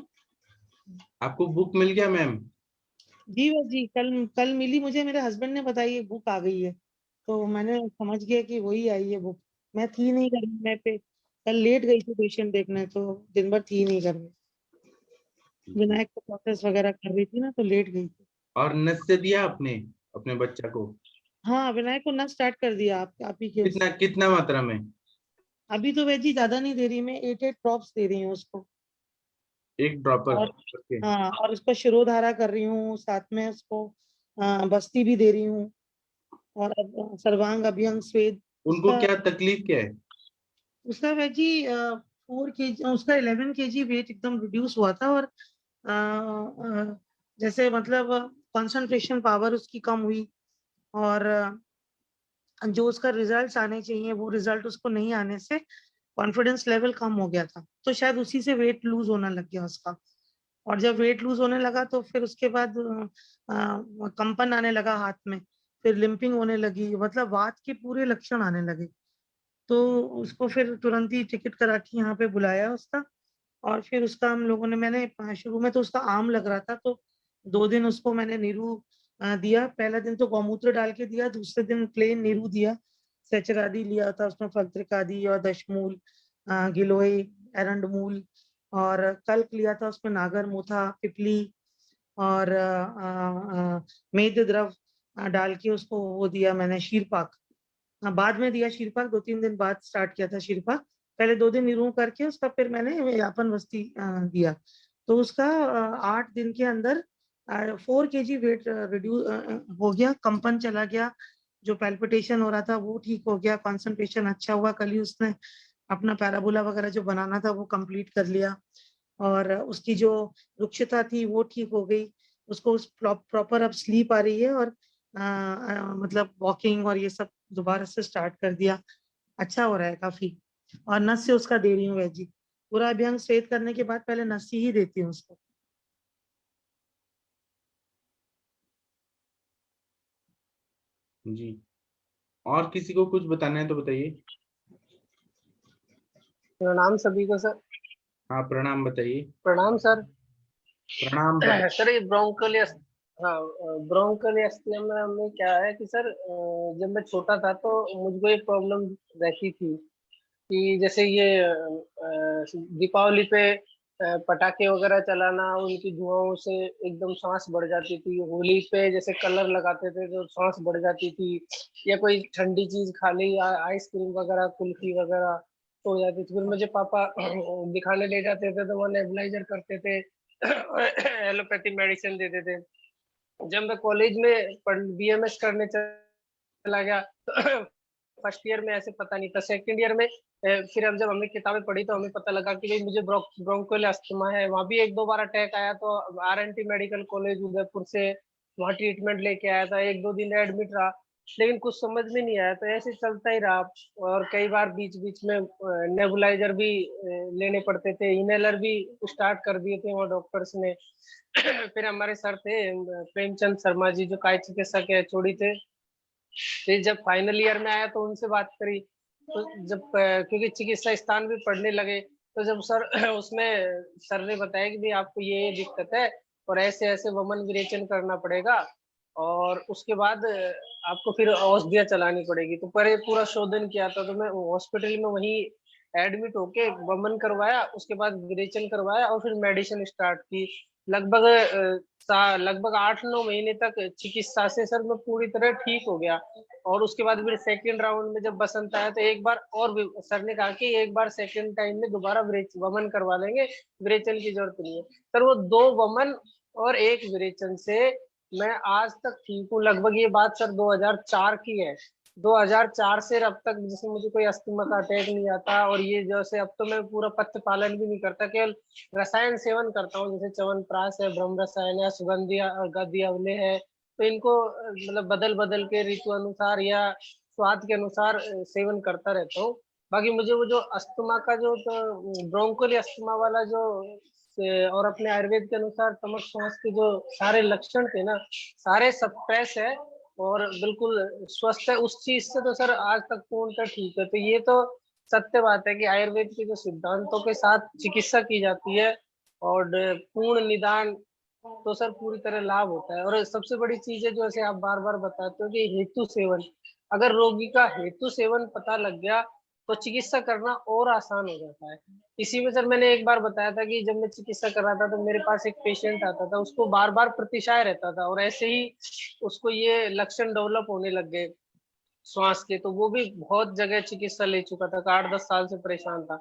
आपको बुक मिल गया मैम? जी वो जी, कल कल मिली मुझे, मेरे हस्बैंड ने बताई ये बुक आ गई है, तो मैंने समझ गया कि वही आई है बुक। मैं थी नहीं घर में, मैं कल लेट गई थी पेशेंट देखने, तो दिन भर थी नहीं घर में, विनायक का प्रोसेस वगैरह कर रही थी ना, तो लेट गई थी। और नस से दिया आपने अपने बच्चा को? हाँ, विनायक को ना स्टार्ट कर दिया आप ही के कितना कितना मात्रा में? अभी तो वैजी ज्यादा नहीं दे रही, मैं 8 ड्रॉप्स दे रही हूँ उसको। एक ड्रॉपर और करके? हाँ, और उसको शिरोधारा कर रही हूँ, साथ में उसको बस्ती भी दे रही हूँ, और अब सर्वांग अभ्यंग स्वेद। उनको उसका क्या तकलीफ क्या है? उसका वैजी 4 kg, उसका 11 kg वेट एकदम रिड्यूस हुआ था, और जैसे मतलब कंसंट्रेशन पावर उसकी कम हुई, और जो उसका रिजल्ट्स आने चाहिए वो रिजल्ट उसको नहीं आने से कॉन्फिडेंस लेवल कम हो गया था, तो शायद उसी से वेट लूज होने लग गया उसका। और जब वेट लूज होने लगा तो फिर उसके बाद कंपन आने लगा हाथ में, फिर लिंपिंग होने लगी, मतलब वात के पूरे लक्षण आने लगे। तो उसको फिर तुरंत ही टिकट करा के यहाँ पे बुलाया उसका, और फिर उसका हम लोगों ने, मैंने शुरू में तो उसका आम लग रहा था, तो 2 दिन उसको मैंने नीरू दिया। पहला दिन तो गौमूत्र डाल के दिया, दूसरे दिन प्लेन नीरू दिया। सहचरादि लिया था उसमें, फल्त्रिकादि और दशमूल, गिलोय, एरंडमूल, और कल्क लिया था उसमें, नागर मोथा, पिपली, और मेद द्रव डाल के उसको वो दिया मैंने, शीरपाक। बाद में दिया शीरपाक, 2-3 दिन बाद स्टार्ट किया था शीरपाक। पहले 2 दिन निरूह करके उसका फिर मैंने यापन वस्ती दिया। तो उसका 8 दिन के अंदर 4 kg वेट रिड्यूस हो गया, कंपन चला गया, जो पैल्पिटेशन हो रहा था वो ठीक हो गया, कंसंट्रेशन अच्छा हुआ। कल ही उसने अपना पैराबोला वगैरह जो बनाना था वो कंप्लीट कर लिया, और उसकी जो रुक्षता थी वो ठीक हो गई। उसको प्रॉपर अब स्लीप आ रही है, और मतलब वॉकिंग और ये सब दोबारा से स्टार्ट कर दिया, अच्छा हो रहा है काफी। और नस से उसका दे रही हूँ वैजी, पूरा अभ्यंग स्वेद करने के बाद पहले नस ही देती हूँ उसको। जी, और किसी को कुछ बताना है तो बताइए। प्रणाम सभी को सर। हाँ, प्रणाम, बताइए। प्रणाम सर। प्रणाम सर ये ब्रोंकोलियस, हाँ ब्रोंकोलियस्टियम में क्या है कि सर जब मैं छोटा था तो मुझको ये प्रॉब्लम रहती थी कि जैसे ये दीपावली पे पटाखे वगैरह चलाना, उनकी धुआंओं से एकदम सांस बढ़ जाती थी। होली पे जैसे कलर लगाते थे तो सांस बढ़ जाती थी, या कोई ठंडी चीज खा ली, आइसक्रीम वगैरह, कुल्फी वगैरह तो हो जाती थी। फिर मुझे पापा दिखाने ले जाते थे तो वो नेबुलाइजर करते थे, एलोपैथी मेडिसिन देते थे। जब मैं कॉलेज में बीएमएस करने चला गया तो फर्स्ट ईयर में ऐसे पता नहीं था, सेकंड ईयर में फिर अब जब हमने किताबें पढ़ी तो हमें पता लगा कि भाई मुझे ब्रोंकोल अस्थमा है। वहां भी एक दो बार अटैक आया तो आरएनटी मेडिकल कॉलेज उदयपुर से वहां ट्रीटमेंट लेके आया था, एक दो दिन एडमिट रहा, लेकिन कुछ समझ में नहीं आया तो ऐसे चलता ही रहा। और कई बार बीच बीच में नेबुलाइजर भी लेने पड़ते थे, इनहेलर भी स्टार्ट कर दिए थे वहाँ डॉक्टर्स ने। फिर हमारे सर थे प्रेमचंद शर्मा जी, जो काय चिकित्सक है, छोड़ी थे। फिर जब फाइनल ईयर में आया तो उनसे बात करी, तो जब क्योंकि चिकित्सा स्थान भी पढ़ने लगे तो जब सर उसमें सर ने बताया कि भाई आपको ये दिक्कत है और ऐसे ऐसे वमन विरेचन करना पड़ेगा और उसके बाद आपको फिर औषधियाँ चलानी पड़ेगी। तो पर पूरा शोधन किया था तो मैं हॉस्पिटल में वहीं एडमिट होके वमन करवाया, उसके बाद विरेचन करवाया और फिर मेडिसिन स्टार्ट की। लगभग लगभग 8-9 महीने तक चिकित्सा से सर मैं पूरी तरह ठीक हो गया। और उसके बाद फिर सेकंड राउंड में जब बसंत आया तो एक बार और सर ने कहा कि एक बार सेकंड टाइम में दोबारा वमन करवा लेंगे, विरेचन की जरूरत नहीं है। सर वो 2 वमन और 1 विरेचन से मैं आज तक ठीक हूँ। लगभग ये बात सर 2004 की है। 2004 से अब तक जैसे मुझे कोई अस्थमा का अटैक नहीं आता। और ये जैसे अब तो मैं पूरा पथ्य पालन भी नहीं करता, केवल रसायन सेवन करता हूँ, जैसे च्यवनप्राश है, ब्रह्म रसायन है, सुगंधी गद्दी अवले है, तो इनको मतलब बदल बदल के ऋतु अनुसार या स्वाद के अनुसार सेवन करता रहता हूँ। बाकी मुझे वो जो अस्थमा का जो तो ब्रोंकोली अस्थमा वाला जो और अपने आयुर्वेद के अनुसार तमक श्वास के जो सारे लक्षण थे ना, सारे सप्रेस है और बिल्कुल स्वस्थ है। उस चीज से तो सर आज तक पूर्णतः ठीक है। तो ये तो सत्य बात है कि आयुर्वेद के जो सिद्धांतों के साथ चिकित्सा की जाती है और पूर्ण निदान तो सर पूरी तरह लाभ होता है। और सबसे बड़ी चीज है जो ऐसे आप बार बार बताते हो कि हेतु सेवन, अगर रोगी का हेतु सेवन पता लग गया तो चिकित्सा करना और आसान हो जाता है। इसी में सर मैंने एक बार बताया था कि जब मैं चिकित्सा कर रहा था तो मेरे पास एक पेशेंट आता था, उसको बार बार प्रतिशाय रहता था और ऐसे ही उसको ये लक्षण डेवलप होने लग गए श्वास के। तो वो भी बहुत जगह चिकित्सा ले चुका था, 8-10 साल से परेशान था।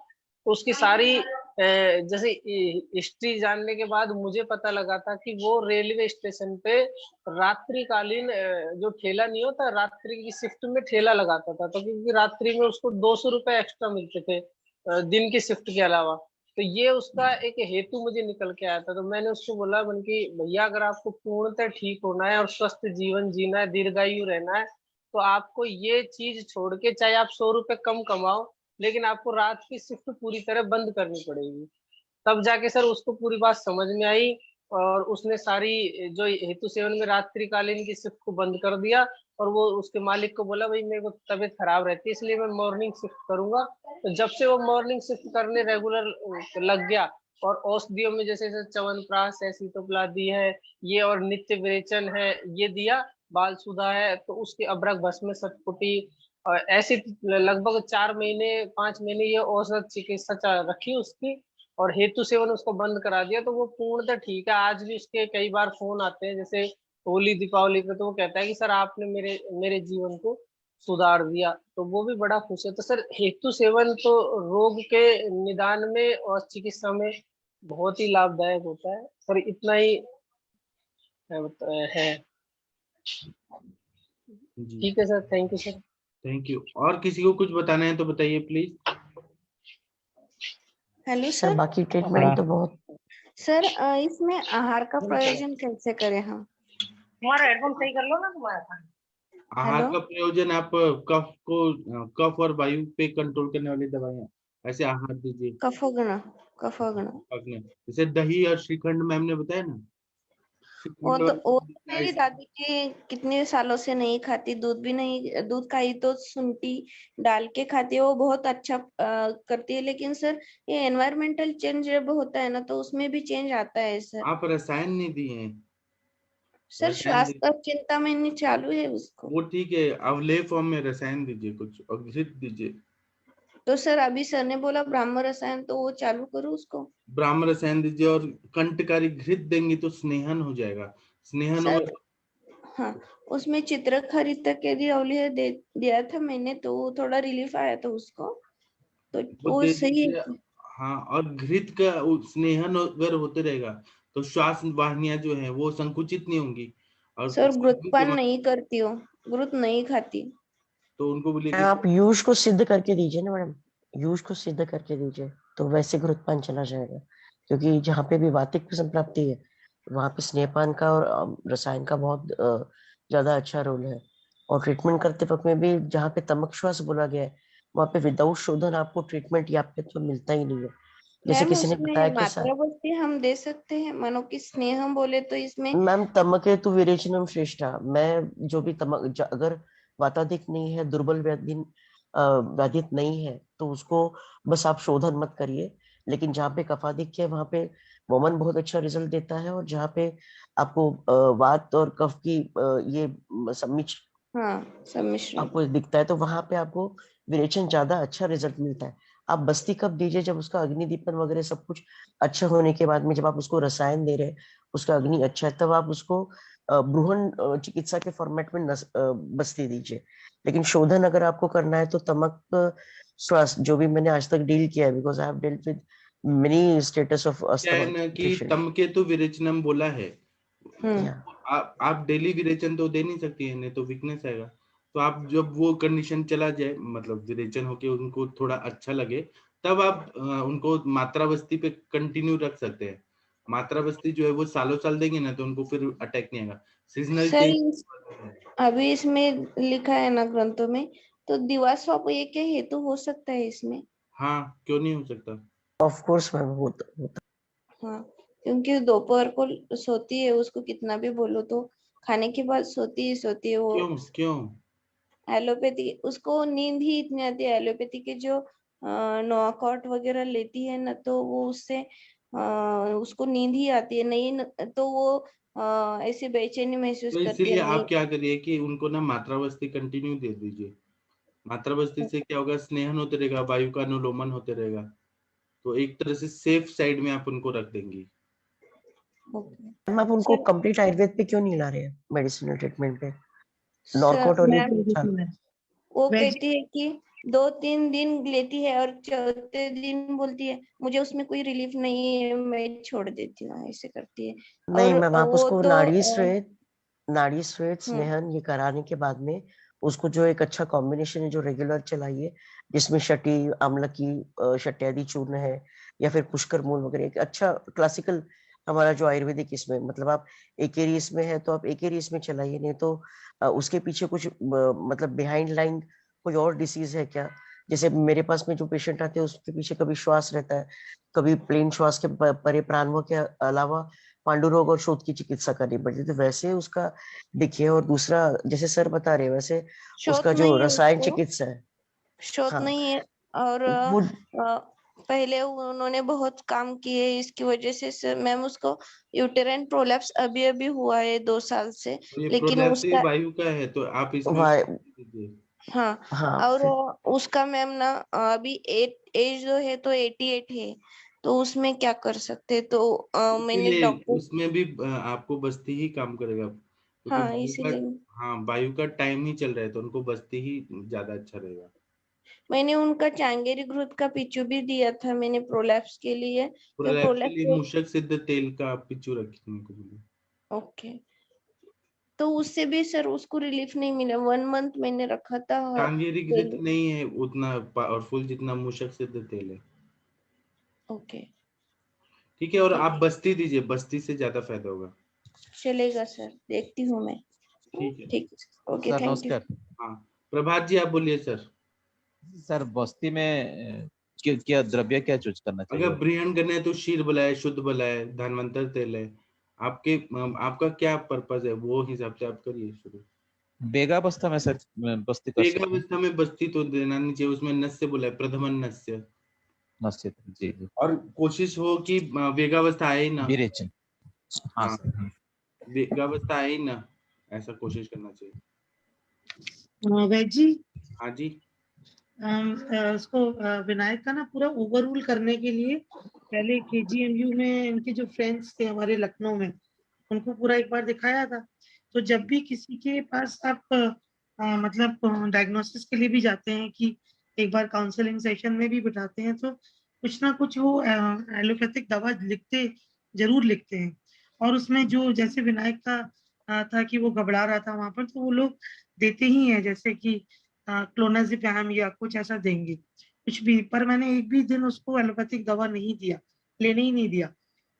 तो उसकी सारी जैसे हिस्ट्री जानने के बाद मुझे पता लगा था कि वो रेलवे स्टेशन पे रात्रिकालीन जो ठेला नहीं होता, रात्रि की शिफ्ट में ठेला लगाता था। तो क्योंकि रात्रि में उसको 200 रुपए एक्स्ट्रा मिलते थे दिन की शिफ्ट के अलावा। तो ये उसका एक हेतु मुझे निकल के आया था। तो मैंने उसको बोला मन की भैया अगर आपको पूर्णतः ठीक होना है और स्वस्थ जीवन जीना है, दीर्घायु रहना है, तो आपको ये चीज छोड़ के चाहे आप 100 रुपए कम कमाओ, लेकिन आपको रात की शिफ्ट पूरी तरह बंद करनी पड़ेगी। तब जाके सर उसको पूरी बात समझ में आई और उसने सारी जो हेतु सेवन में रात्रिकालीन की शिफ्ट को बंद कर दिया। और वो उसके मालिक को बोला भाई मेरे को तबीयत खराब रहती है इसलिए मैं मॉर्निंग शिफ्ट करूंगा। तो जब से वो मॉर्निंग शिफ्ट करने रेगुलर लग गया और औषधियों में जैसे च्यवनप्राश है, सीतोपलादी है, ये और नित्य विरेचन है ये दिया, बाल सुधा है, तो उसके अभ्रक भस्म सतपुटी और ऐसी लगभग 4 महीने 5 महीने ये औषध चिकित्सा रखी उसकी और हेतु सेवन उसको बंद करा दिया। तो वो पूर्णतः ठीक है। आज भी उसके कई बार फोन आते हैं जैसे होली दीपावली पे, तो वो कहता है कि सर आपने मेरे मेरे जीवन को सुधार दिया। तो वो भी बड़ा खुश है। तो सर हेतु सेवन तो रोग के निदान में और चिकित्सा में बहुत ही लाभदायक होता है। सर इतना ही है। जी, ठीक है sir, thank you sir. Thank you. और किसी को कुछ बताना है तो बताइए प्लीज। Hello sir sir. बाकी ट्रीटमेंट तो बहुत। सर इसमें आहार का प्रयोजन कैसे करें हम? तुम्हारा हेडफोन सही कर लो ना तुम्हारा। आहार हेलो। का प्रयोजन आप कफ और वायु पे कंट्रोल करने वाली दवाइयाँ, ऐसे आहार दीजिए। कफगण। कफगण। आपने जैसे दही और श्रीखंड मैम ने बताया ना, वो तो मेरी Guys, दादी जी कितने सालों से नहीं खाती, दूध भी नहीं, दूध खाई तो शुंठी डाल के खाती है, वो बहुत अच्छा करती है। लेकिन सर ये एनवायरमेंटल चेंज जब होता है ना तो उसमें भी चेंज आता है सर। आप रसायन नहीं दिए हैं, सर रसायन स्वास्थ्य और चिंता में चालू है उसको। वो ठीक है, अवलेय फॉर्म में रसायन दीजिए, कुछ और घृत दीजिए। तो सर अभी सर ने बोला ब्राह्म रसायन, तो वो चालू करूँ उसको? ब्राह्म रसायन दीजिए और कंटकारी घृत देंगी तो स्नेहन हो जाएगा। स्नेहन सर और हाँ, उसमें चित्रक हरित केदी अवलेय दे दिया था मैंने, तो वो थोड़ा रिलीफ आया था उसको, तो वो वो दे सही दीजिए। है। हाँ, और घृत का स्नेहन अगर होते रहेगा तो श्वास वाहिनियां जो है वो संकुचित नहीं होंगी और सर खुशबू के घृतपान नहीं करती हो, घृत नहीं खाती। तो उनको बोलिए कि आप यूज को सिद्ध करके दीजिए ना मैडम, यूज को सिद्ध करके दीजिए तो वैसे घृतपान चला जाएगा। क्योंकि जहाँ पे भी वातिक संप्राप्ति है वहां पे स्नेहपान का और रसायन का बहुत ज्यादा अच्छा रोल है। और ट्रीटमेंट करते वक्त में भी जहाँ पे तमक श्वास बोला गया है वहां पे विदाउट शोधन आपको ट्रीटमेंट या पे तो मिलता ही नहीं है। जैसे मैम किसी ने उसमें बताया कि मात्रा बस्ती हम दे सकते हैं, मानो कि स्नेह हम बोले तो इसमें। मैम तमके तो विरेचनम श्रेष्ठा। मैं जो भी अगर वाताधिक नहीं है, दुर्बल व्याधित नहीं है तो उसको बस आप शोधन मत करिए। लेकिन जहाँ पे कफाधिक है वहां पे वमन बहुत अच्छा रिजल्ट देता है। और जहाँ पे आपको वात और कफ की ये सम्मिश्र हाँ, सम्मिश्रण। आपको दिखता है तो वहां पे आपको विरेचन ज्यादा अच्छा रिजल्ट मिलता है। आप बस्ती कब दीजिए, जब उसका अग्निदीपन वगैरह सब कुछ अच्छा होने के बाद में, जब आप उसको रसायन दे रहे हैं, उसका अग्नि अच्छा है, तब आप उसको बृहन चिकित्सा के फॉर्मेट में बस्ती दीजिए। लेकिन शोधन अगर आपको करना है तो तमक श्वास जो भी मैंने आज तक डील किया है, because I have dealt with many status of क्या अस्थमा है ना कि पेशेंट। तमकेतु विरेचनम बोला है, हम्म। या आप डेली विरेचन तो दे नहीं सकती है, नहीं तो वीकनेस आएगा। तो आप जब वो कंडीशन चला जाए, मतलब विरेचन होके उनको थोड़ा अच्छा लगे, तब आप उनको मात्रा बस्ती पे कंटिन्यू रख सकते हैं। मात्रा बस्ती जो है वो सालों साल देंगे ना तो उनको फिर अटैक नहीं आएगा, सीजनल सर चेंज। अभी इसमें लिखा है ना ग्रंथों में, तो दिवास्वप एक हेतु हो सकता है इसमें। हाँ, क्यों नहीं हो सकता। ऑफ कोर्स मैम होता। हाँ, क्योंकि दोपहर को सोती है, उसको कितना भी बोलो तो खाने के बाद सोती ही सोती है वो। क्यों क्यों? एलोपैथी उसको नींद ही इतनी आती है, एलोपैथी के जो नॉकआउट वगैरह लेती है ना, तो वो उससे उसको नींद ही आती है नहीं तो वो ऐसे बेचैनी महसूस तो करती है इसीलिए नहीं। आप क्या करिए कि उनको ना मात्रा बस्ती कंटिन्यू दे दीजिए। मात्रा बस्ती से क्या होगा, स्नेहन होते रहेगा, वायु का अनुलोमन होते रहेगा, तो एक तरह से सेफ साइड में आप उनको रख देंगी। ओके मैम आप उनको सर। कंप्लीट आयुर्वेद पे क्यों नहीं ला रहे हैं, मेडिसिनल ट्रीटमेंट पे? सर नॉर्कोट और ये मैम भी अच्छा। वो कहती है कि 2-3 दिन लेती है और चौथे दिन बोलती है मुझे उसमें कोई रिलीफ नहीं है, मैं छोड़ देती हूँ, ऐसे करती है। नहीं और मैम, आप वो उसको तो नाड़ी श्वेत हम्म। स्नेहन ये कराने के बाद में उसको जो एक अच्छा कॉम्बिनेशन है जो रेगुलर चलाइए, जिसमें शटी आमलकी शट्यादि चूर्ण है या फिर पुष्कर मूल वगैरह, एक अच्छा क्लासिकल हमारा जो आयुर्वेदिक इसमें, मतलब आप एकेरी इसमें है तो आप एकेरी इसमें चलाइए। नहीं तो उसके पीछे कुछ मतलब बिहाइंड लाइन कोई और डिसीज है क्या? जैसे मेरे पास में जो पेशेंट आते हैं उसके पीछे कभी श्वास रहता है, कभी प्लेन श्वास के परे प्राणव के अलावा पांडुरोग और शोथ की चिकित्सा करनी पड़ती है। तो वैसे उसका देखिए। और दूसरा जैसे सर बता रहे हैं वैसे उसका शोथ जो नहीं है रसायन उसको, चिकित्सा है। शोथ हाँ नहीं है। और वो पहले उन्होंने बहुत काम किए इसकी वजह से मैम उसको यूटेराइन प्रोलैप्स अभी अभी हुआ है 2 साल से। तो ये लेकिन प्रोलैप्स उसका वायु का है तो आप इसमें वाय दीजिए। हाँ, हाँ और फिर उसका मैम ना अभी एज जो है तो 88 है, तो उसमें क्या कर सकते हैं? तो मैंने इसीलिए डॉक्टर। उसमें भी आपको बस्ती ही काम करेगा, क्योंकि हाँ वायु का, इसीलिए हाँ वायु का टाइम ही चल रहा है तो उनको बस्ती ही ज्यादा अच्छा रहेगा। मैंने उनका चांगेरी घृत का पिचू भी दिया था मैंने प्रोलैप्स के लिए, जो प्रोलैप्स के लिए प्रोलैप्स। मूषक सिद्ध तेल का पिच्चू रखने को बोलिए। ओके, तो उससे भी सर उसको रिलीफ नहीं मिला, 1 मंथ मैंने रखा था कांगेरी घृत तेल। नहीं है उतना पावरफुल जितना मूषक सिद्ध तेल है। ओके ठीक है, और ठीक आप है, बस्ती दीजिए, बस्ती से ज्यादा फायदा होगा। चलेगा सर, देखती हूँ मैं। ठीक है। ठीक है, ओके, सर थैंक यू। नमस्कार। हाँ, प्रभात जी आप बोलिए सर। सर बस्ती में क्या द्रव्य क्या चूज करना चाहिए? अगर ब्रिहन करना है तो शीर बलाय, शुद्ध बलाय, धनवंतर तेल है, आपका क्या पर्पज है, वो हिसाब से आप करिए शुरू। वेगावस्था में सर बस्ती कर सकते हैं। वेगावस्था में बस्ती तो देना नहीं चाहिए, उसमें नस्य बोला है, प्रथमन नस्य। नस्य, जी जी। और कोशिश हो कि वेगावस्था आए ही ना। विरेचन, हाँ हाँ, सर। वेगावस्था आए ही ना, ऐसा कोशिश करना चाहिए। वैद जी, हाँ जी। उसको विनायक का ना पूरा ओवररूल करने के लिए पहले KGMU में इनके जो फ्रेंड्स थे हमारे लखनऊ में, उनको पूरा एक बार दिखाया था। तो जब भी किसी के पास आप मतलब डायग्नोसिस के लिए भी जाते हैं कि एक बार काउंसलिंग सेशन में भी बिठाते हैं, तो कुछ ना कुछ वो एलोपैथिक दवा जरूर लिखते हैं। और उसमें जो जैसे विनायक का था कि वो घबरा रहा था वहां पर, तो वो लोग देते ही हैं, जैसे कि क्लोनाजिपैम या कुछ ऐसा देंगे कुछ भी। पर मैंने एक भी दिन उसको एलोपैथिक दवा नहीं दिया, लेने ही नहीं दिया,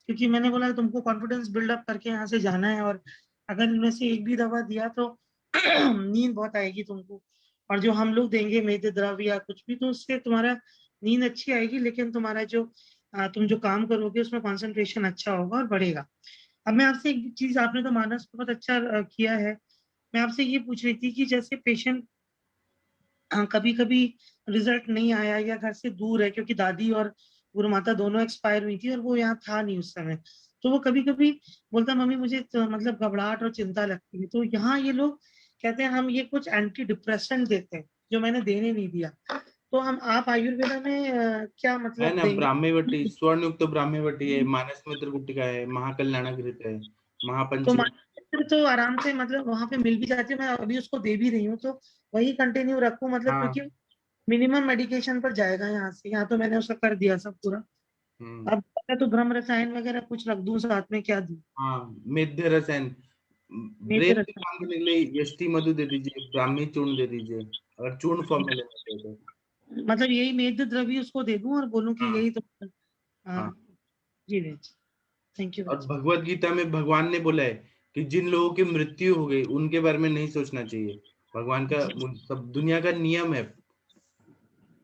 क्योंकि मैंने बोला तुमको कॉन्फिडेंस बिल्डअप करके यहाँ से जाना है, और अगर इनमें से एक भी दवा दिया तो नींद बहुत आएगी तुमको। और जो हम लोग देंगे मेद द्रव्य या कुछ भी, तो उससे तुम्हारा नींद अच्छी आएगी, लेकिन तुम्हारा जो तुम जो काम करोगे उसमें कंसंट्रेशन अच्छा होगा और बढ़ेगा। अब मैं आपसे एक चीज, आपने तो मानस बहुत अच्छा किया है, मैं आपसे ये पूछ रही थी कि जैसे पेशेंट कभी कभी रिजल्ट नहीं आया या घर से दूर है, क्योंकि दादी और गुरु माता दोनों एक्सपायर हुई थी और वो यहाँ था नहीं उस समय, तो वो कभी कभी बोलता मम्मी मुझे तो मतलब घबराहट और चिंता लगती है। तो यहाँ ये लोग कहते हैं हम ये कुछ एंटी डिप्रेसेंट देते हैं, जो मैंने देने नहीं दिया। तो हम आप आयुर्वेदा में क्या है मतलब ना, देंगे? ब्राह्मीवटी, स्वर्ण युक्त ब्राह्मीवटी है, मानस मित्र गुटिका है, महाकल्याण घृत है, तो महापंचमी। तो आराम से मतलब वहां पे मिल भी जाती है, मैं अभी उसको दे भी रही हूँ, तो वही कंटिन्यू रखूं मतलब, हाँ। क्योंकि मिनिमम मेडिकेशन पर जाएगा यहाँ से, यहाँ तो मैंने उसका कर दिया सब पूरा। अब तो भ्रम रसायन वगैरह कुछ रख दूं साथ में, क्या दूं? हाँ, मेध्य रसायन, मेरे ब्रेन के काम करने के लिए यष्टि मधु दे दीजिए, ब्राह्मी चूर्ण दे दीजिए, अगर चूर्ण फॉर्म में लेना चाहिए तो। मतलब यही मेद द्रव्य उसको दे दूं और बोलूं कि हाँ यही तो हाँ। जी वेज, थैंक यू। और भगवत गीता में भगवान ने बोला है कि जिन लोगों की मृत्यु हो गई उनके बारे में नहीं सोचना चाहिए। भगवान का सब दुनिया का नियम है।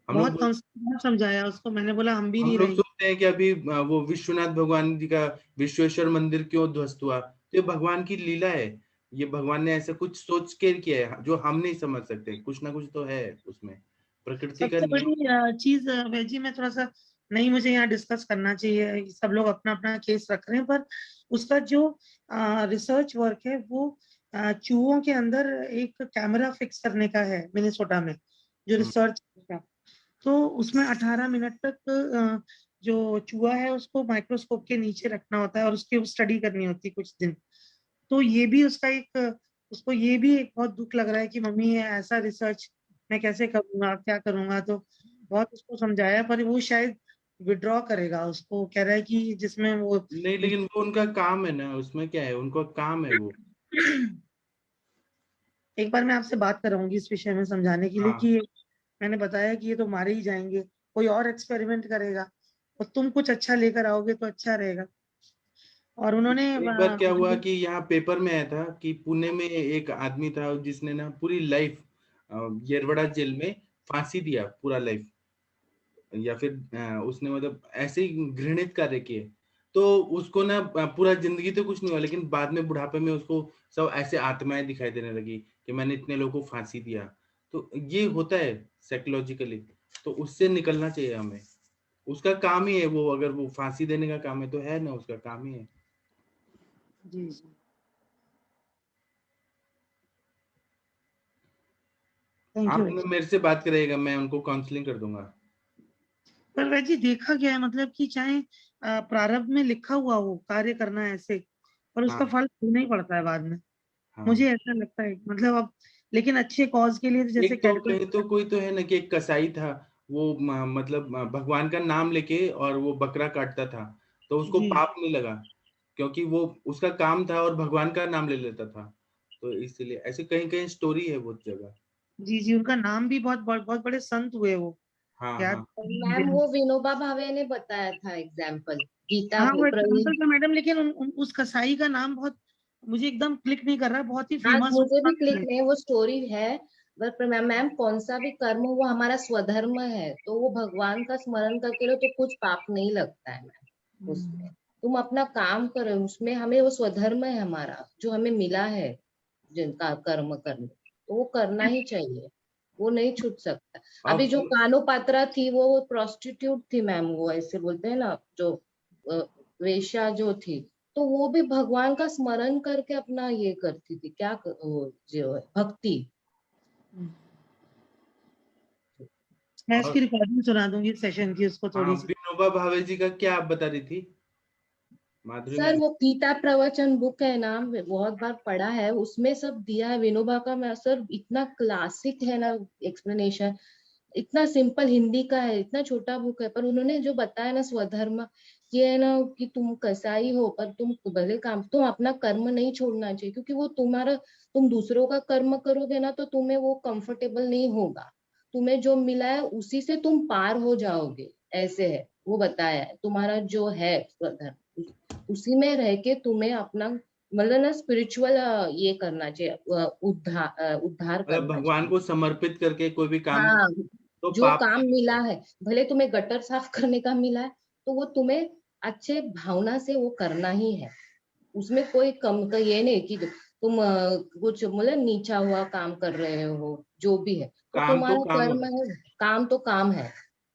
हम लोग बहुत समझाया उसको, मैंने बोला हम भी नहीं रहेंगे। सोचते हैं कि अभी वो विश्वनाथ भगवान जी का विश्वेश्वर मंदिर क्यों ध्वस्त हुआ, तो ये भगवान की लीला है। ये भगवान ने ऐसा कुछ सोच के किया है जो हम नहीं समझ सकते, कुछ ना कुछ तो है उसमें, प्रकृति का सबसे नियम। बड़ी चीज वैजी में थोड़ा सा नहीं, मुझे यहाँ डिस्कस करना चाहिए, सब लोग अपना अपना केस रख रहे हैं, पर उसका जो रिसर्च वर्क है वो चूहों के अंदर एक कैमरा फिक्स करने का है मिनेसोटा में, जो रिसर्च का। तो उसमें 18 मिनट तक जो चूहा है उसको माइक्रोस्कोप के नीचे रखना होता है और उसकी स्टडी करनी होती है कुछ दिन। तो ये भी उसका एक, उसको ये भी एक बहुत दुख लग रहा है कि मम्मी ये ऐसा रिसर्च मैं कैसे करूंगा, क्या करूंगा। तो बहुत उसको समझाया, पर वो शायद विड्रॉ करेगा, उसको कह रहा है कि जिसमें वो नहीं, लेकिन वो उनका काम है ना, उसमें क्या है, उनका काम है वो। एक बार मैं आपसे बात कराऊंगी इस विषय में समझाने के लिए हाँ, कि मैंने बताया कि ये तो मारे ही जाएंगे, कोई और एक्सपेरिमेंट करेगा और तुम कुछ अच्छा लेकर आओगे तो अच्छा रहेगा। और उन्होंने एक बार क्या हुआ कि यहाँ पेपर में आया था कि पुणे में एक आदमी था जिसने ना पूरी लाइफ येरवड़ा जेल में फांसी दिया, पूरा लाइफ, या फिर उसने मतलब ऐसे ही घृणित कार्य किए। तो उसको ना पूरा जिंदगी तो कुछ नहीं हुआ, लेकिन बाद में बुढ़ापे में उसको सब ऐसे आत्माएं दिखाई देने लगी कि मैंने इतने लोगों को फांसी दिया। तो ये होता है साइकोलॉजिकली, तो उससे निकलना चाहिए हमें। उसका काम ही है वो, अगर वो फांसी देने का काम है तो है ना, उसका काम ही है। जी जी, थैंक आप यू। मेरे से बात करिएगा, मैं उनको काउंसलिंग कर दूंगा। पर वैसे देखा गया है मतलब कि चाहे प्रारब्ध में लिखा हुआ हो कार्य करना है ऐसे, पर उसका हाँ फल देना ही पड़ता है बाद में, हाँ। मुझे ऐसा लगता है मतलब। अब लेकिन अच्छे कॉज के लिए तो जैसे एक तो कैलकुलेट, कहीं तो कोई तो है ना कि एक कसाई था, वो मतलब भगवान का नाम लेके और वो बकरा काटता था, तो उसको जी पाप नहीं लगा, क्योंकि वो उसका काम था और भगवान का नाम ले लेता था। तो इसलिए ऐसे कहीं कहीं स्टोरी है बहुत जगह। जी जी, उनका नाम भी बहुत बड़े संत हुए वो, हाँ याद हाँ। मैम वो विनोबा भावे ने बताया था एग्जाम्पल, गीता हाँ वो प्रवीण। एग्जाम्पल था मैडम, लेकिन उस कसाई का नाम बहुत मुझे एकदम क्लिक नहीं कर रहा, बहुत ही हाँ फेमस मुझे भी क्लिक है। नहीं, वो स्टोरी है। पर मैम कौन सा भी कर्म हो वो हमारा स्वधर्म है, तो वो भगवान का स्मरण करके लो तो कुछ पाप नहीं लगता है मैम उसमें। तुम अपना काम करो, उसमें हमें वो स्वधर्म है हमारा जो हमें मिला है, जिनका कर्म करने, तो वो करना ही चाहिए, वो नहीं छूट सकता। अभी जो अब कानो पात्रा थी वो प्रोस्टिट्यूट थी मैम, वो ऐसे बोलते हैं ना, जो अ, वेश्या जो थी, तो वो भी भगवान का स्मरण करके अपना ये करती थी, वो जो है भक्ति। मैं और इसकी रिकॉर्डिंग सुना दूंगी सेशन की उसको हाँ, थोड़ी सी। विनोबा भावे जी का क्या आप बता रही थी माधुरी सर मैम? वो गीता प्रवचन बुक है ना, बहुत बार पढ़ा है, उसमें सब दिया है विनोबा का। मैं सर इतना क्लासिक है ना एक्सप्लेनेशन, इतना सिंपल हिंदी का है, इतना छोटा बुक है, पर उन्होंने जो बताया ना स्वधर्म, ये है ना कि तुम कसाई हो पर तुम भले काम, तुम अपना कर्म नहीं छोड़ना चाहिए, क्योंकि वो तुम्हारा, तुम दूसरों का कर्म करोगे ना तो तुम्हें वो कंफर्टेबल नहीं होगा, तुम्हें जो मिला है उसी से तुम पार हो जाओगे, ऐसे है वो बताया है। तुम्हारा जो है स्वधर्म, उसी में रह के तुम्हें अपना मतलब ना स्पिरिचुअल ये करना चाहिए, उद्धार मतलब करना भगवान चाहिए। को समर्पित करके कोई भी काम हाँ, तो जो पाप काम नहीं मिला होगा। है, भले तुम्हें गटर साफ करने का मिला है, तो वो तुम्हें अच्छे भावना से वो करना ही है, उसमें कोई कम का ये नहीं कि तुम कुछ मतलब नीचा हुआ काम कर रहे हो, जो भी है तो काम तो तुम्हारा काम कर्म है। है, काम तो काम है,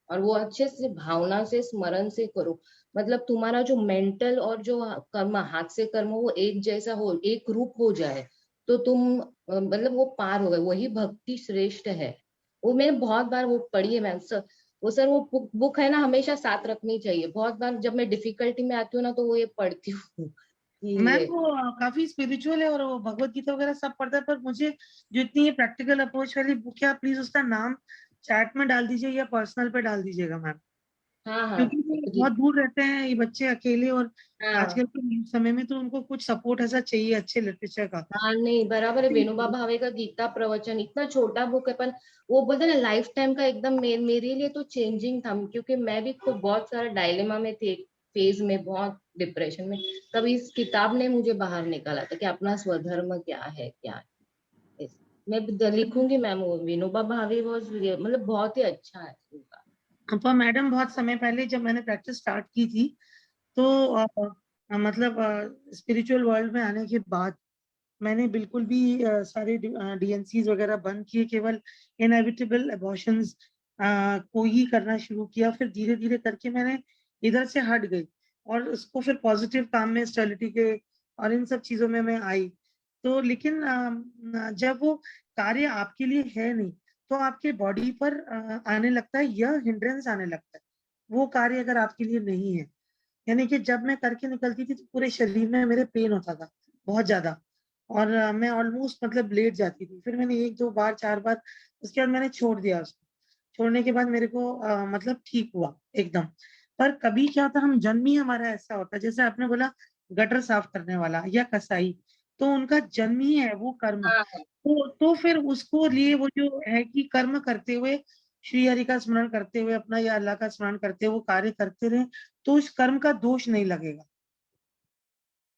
और वो अच्छे से भावना से स्मरण से करो, मतलब तुम्हारा जो मेंटल और जो कर्म, हाथ से कर्म, वो एक जैसा हो, एक रूप हो जाए, तो तुम मतलब वो पार हो गए, वही भक्ति श्रेष्ठ है। वो मैंने बहुत बार वो पढ़ी है मैम सर, वो सर वो बुक है ना, हमेशा साथ रखनी चाहिए, बहुत बार जब मैं डिफिकल्टी में आती हूँ ना तो वो ये पढ़ती हूँ कि मैम ये। वो काफी स्पिरिचुअल है और वो भगवत गीता वगैरह सब पढ़ता है, पर मुझे जो इतनी ये प्रैक्टिकल अप्रोच वाली बुक है, आप प्लीज उसका नाम चैट में डाल दीजिए या पर्सनल पे डाल दीजिएगा मैम, हाँ हाँ क्योंकि वो बहुत दूर रहते हैं ये बच्चे अकेले, और हाँ आजकल के समय में तो उनको कुछ सपोर्ट ऐसा चाहिए अच्छे लिटरेचर का। हाँ, नहीं बराबर है, विनोबा भावे का गीता प्रवचन इतना छोटा बुक है, पर वो बोलते हैं ना लाइफ टाइम का एकदम, मेरे लिए तो चेंजिंग था, क्योंकि मैं भी खुद बहुत सारा डायलेमा में थी, फेज में, बहुत डिप्रेशन में, तभी इस किताब ने मुझे बाहर निकाला था कि अपना स्वधर्म क्या है, क्या है। मैं लिखूंगी मैम, वो विनोबा भावे मतलब बहुत ही अच्छा है उनका। पर मैडम बहुत समय पहले जब मैंने प्रैक्टिस स्टार्ट की थी, तो मतलब स्पिरिचुअल वर्ल्ड में आने के बाद मैंने बिल्कुल भी सारे डीएनसीज वगैरह बंद किए, केवल इनएविटेबल अबॉर्शंस को ही करना शुरू किया। फिर धीरे धीरे करके मैंने इधर से हट गई और उसको फिर पॉजिटिव काम में, स्टेरिलिटी के और इन सब चीजों में मैं आई। तो लेकिन जब वो कार्य आपके लिए है नहीं, तो आपके बॉडी पर आने लगता है, यह हिंड्रेंस आने लगता है, वो कार्य अगर आपके लिए नहीं है। यानी कि जब मैं करके निकलती थी तो पूरे शरीर में मेरे पेन होता था बहुत ज्यादा, और मैं ऑलमोस्ट मतलब लेट जाती थी। फिर मैंने 1-2 बार 4 बार, उसके बाद मैंने छोड़ दिया उसको। छोड़ने के बाद मेरे को मतलब ठीक हुआ एकदम। पर कभी क्या होता, हम जन्म ही हमारा ऐसा होता है, जैसे आपने बोला गटर साफ करने वाला या कसाई, तो उनका जन्म ही है वो कर्म। हाँ तो फिर उसको लिए वो जो है कि कर्म करते हुए, श्री हरि का स्मरण करते हुए, अपना या अल्लाह का स्मरण करते हुए वो कार्य करते रहे, तो उस कर्म का दोष नहीं लगेगा।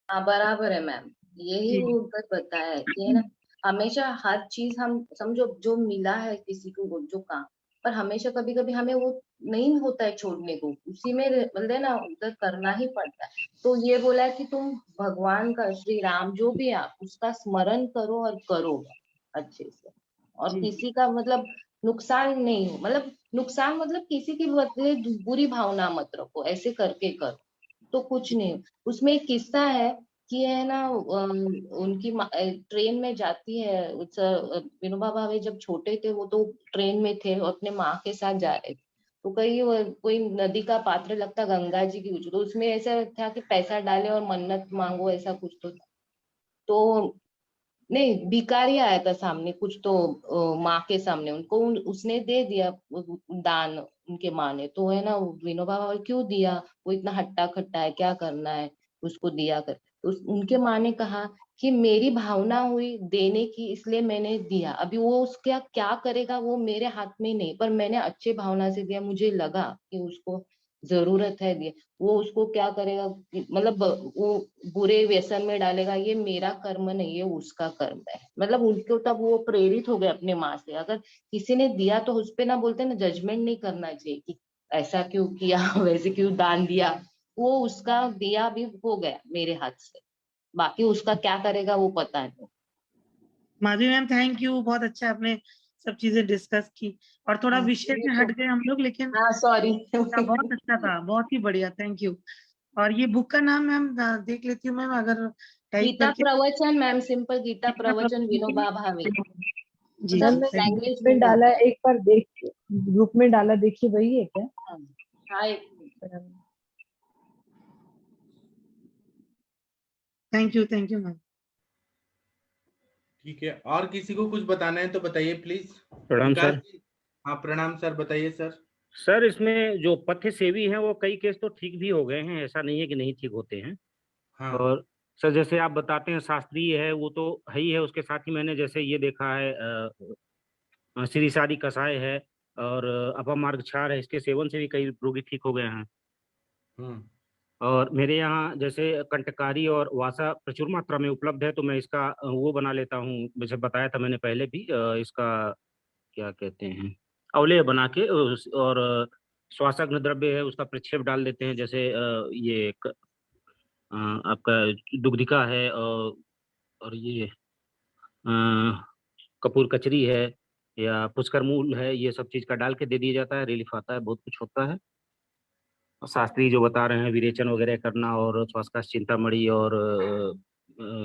हाँ बराबर है मैम, यही जी। वो बस बताया है कि है ना, हमेशा हर चीज हम समझो जो मिला है किसी को, जो काम, पर हमेशा कभी कभी हमें वो नहीं होता है छोड़ने को, उसी में मतलब है ना उधर करना ही पड़ता है। तो ये बोला है कि तुम भगवान का, श्री राम जो भी है, आप उसका स्मरण करो और करो अच्छे से, और जी। किसी का मतलब नुकसान नहीं हो, मतलब नुकसान मतलब किसी की बदले बुरी भावना मत रखो, ऐसे करके करो तो कुछ नहीं। उसमें एक किस्सा है कि है ना उनकी ट्रेन में जाती है, विनोबा भावे जब छोटे थे वो तो ट्रेन में थे और अपने माँ के साथ जा रहे थे, तो कहीं कोई नदी का पात्र लगता, गंगा जी की कुछ, तो उसमें ऐसा था कि पैसा डाले और मन्नत मांगो, ऐसा कुछ तो था। तो नहीं, भिखारी आया था सामने कुछ तो, माँ के सामने उनको उसने दे दिया दान, उनके माँ ने, तो है ना विनोबा भावे क्यों दिया, वो इतना हट्टा खट्टा है, क्या करना है, उसको दिया कर। तो उनके माँ ने कहा कि मेरी भावना हुई देने की, इसलिए मैंने दिया, अभी वो उसका क्या करेगा वो मेरे हाथ में ही नहीं, पर मैंने अच्छे भावना से दिया, मुझे लगा कि उसको जरूरत है दिया, वो उसको क्या करेगा मतलब वो बुरे व्यसन में डालेगा, ये मेरा कर्म नहीं है, उसका कर्म है, मतलब उनको तब वो प्रेरित हो गए अपने माँ से। अगर किसी ने दिया तो उस पे ना बोलते ना, जजमेंट नहीं करना चाहिए कि ऐसा क्यों किया वैसे क्यों दान दिया, वो उसका दिया भी हो गया मेरे हाथ से, बाकी उसका क्या करेगा वो पता नहीं। माधवी मैम थैंक यू, बहुत अच्छा आपने सब चीजें डिस्कस की और थोड़ा हाँ, विषय से हट गए हम लोग, लेकिन हाँ सॉरी। बहुत अच्छा था, बहुत ही बढ़िया, थैंक यू। और ये बुक का नाम मैम देख लेती हूँ मैम, अगर टाइप गीता करके। प्रवचन मैम, सिंपल गीता प्रवचन विनोबा भावे, जी मैम जी मैंने thank you। लैंग्वेज में में डाला बोलते है, एक बार देख ग्रुप में डाला, देखिए वही है क्या? हैं। हाँ एक थैंक यू मैम। ठीक है, और किसी को कुछ बताना है तो बताइए प्लीज। प्रणाम विकास सर। जी। हाँ प्रणाम सर, बताइए सर। सर इसमें जो पथ्य सेवी हैं वो कई केस तो ठीक भी हो गए हैं, ऐसा नहीं है कि नहीं ठीक होते हैं। हाँ। और सर जैसे आप बताते हैं शास्त्रीय है वो तो है ही है, उसके साथ ही मैंने जैसे ये देखा है श्री सारी कषाय है और अपमार्ग क्षार है, इसके सेवन से भी कई रोगी ठीक हो गए हैं। हम्म। और मेरे यहाँ जैसे कंटकारी और वासा प्रचुर मात्रा में उपलब्ध है, तो मैं इसका वो बना लेता हूँ, जैसे बताया था मैंने पहले भी, इसका क्या कहते हैं, अवलेह बना के और श्वासाग्न द्रव्य है उसका प्रक्षेप डाल देते हैं, जैसे ये आपका दुग्धिका है और ये कपूर कचरी है या पुष्कर मूल है, ये सब चीज का डाल के दे दिया जाता है, रिलीफ आता है, बहुत कुछ होता है। और शास्त्री जो बता रहे हैं विरेचन वगैरह करना और श्वासकाश चिंतामणि और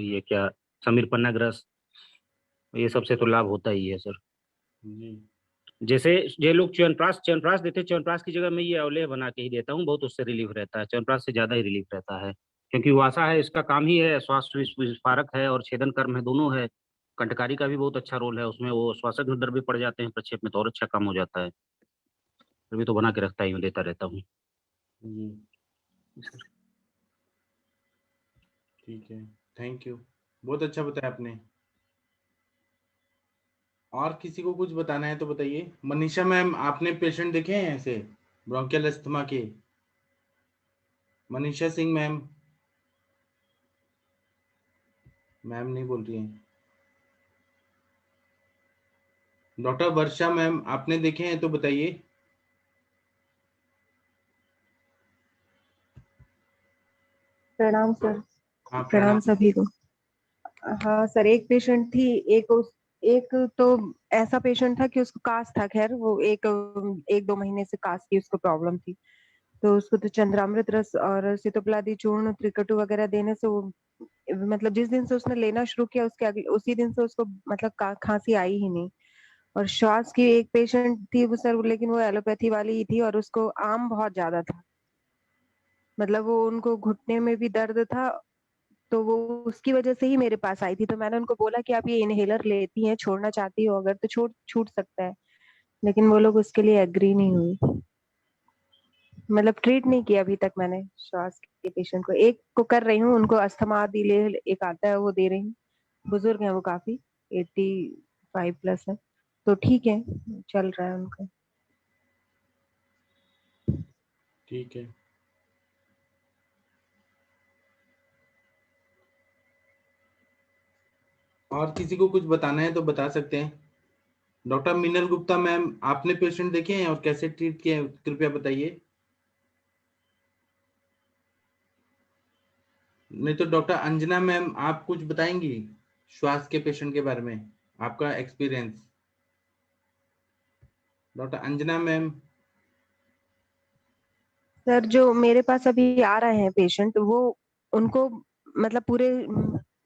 ये क्या समीर पन्नाग्रस, ये सबसे तो लाभ होता ही है सर। जी। जैसे ये लोग च्यवनप्राश देते हैं, च्यवनप्राश की जगह मैं ये अवलेह बना के ही देता हूँ, बहुत उससे रिलीफ रहता है, च्यवनप्राश से ज्यादा ही रिलीफ रहता है, क्योंकि वासा है इसका काम ही है, श्वास विस्फारक है और छेदन कर्म है, दोनों है। कंटकारी का भी बहुत अच्छा रोल है उसमें, वो श्वासक द्रव्य पड़ जाते हैं प्रक्षेप में तो और अच्छा काम हो जाता है, फिर भी तो बना के रखता ही हूँ, देता रहता हूँ। जी ठीक है, थैंक यू, बहुत अच्छा बताया आपने। और किसी को कुछ बताना है तो बताइए। मनीषा मैम, आपने पेशेंट देखे हैं ऐसे ब्रोंकियल अस्थमा के? मनीषा सिंह मैम। मैम नहीं बोल रही हैं। डॉक्टर वर्षा मैम, आपने देखे हैं तो बताइए। प्रणाम सर। हाँ प्रणाम प्रणाम। सभी को। हाँ सर, एक पेशेंट थी, एक तो ऐसा पेशेंट था कि उसको कास था, खैर वो एक दो महीने से कास की उसको प्रॉब्लम थी, तो उसको तो चंद्रामृत रस और सितोपलादी चूर्ण त्रिकटु वगैरह देने से वो, मतलब जिस दिन से उसने लेना शुरू किया उसके अगले उसी दिन से उसको मतलब खांसी आई ही नहीं। और श्वास की एक पेशेंट थी वो सर, लेकिन वो एलोपैथी वाली ही थी और उसको आम बहुत ज्यादा था, मतलब वो उनको घुटने में भी दर्द था, तो वो उसकी वजह से ही मेरे पास आई थी। तो मैंने उनको बोला कि आप ये इनहेलर लेती हैं, छोड़ना चाहती हो अगर तो छूट सकता है, लेकिन वो लोग उसके लिए एग्री नहीं हुई। मतलब ट्रीट नहीं किया अभी तक मैंने श्वास के पेशेंट को। एक को कर रही हूँ, उनको अस्थमा दिलेल एक आता है वो दे रही हूँ, बुजुर्ग है वो काफी, 85+ है, तो ठीक है, चल रहा है उनका। ठीक है। और किसी को कुछ बताना है तो बता सकते हैं। डॉक्टर मीनल गुप्ता मैम, आपने पेशेंट देखे हैं और कैसे ट्रीट किए हैं, कृपया बताइए। नहीं तो डॉक्टर अंजना मैम, आप कुछ बताएंगी श्वास के पेशेंट के बारे में, आपका experience. Doctor Anjana ma'am. Sir जो मेरे पास अभी आ रहे हैं पेशेंट, वो उनको मतलब पूरे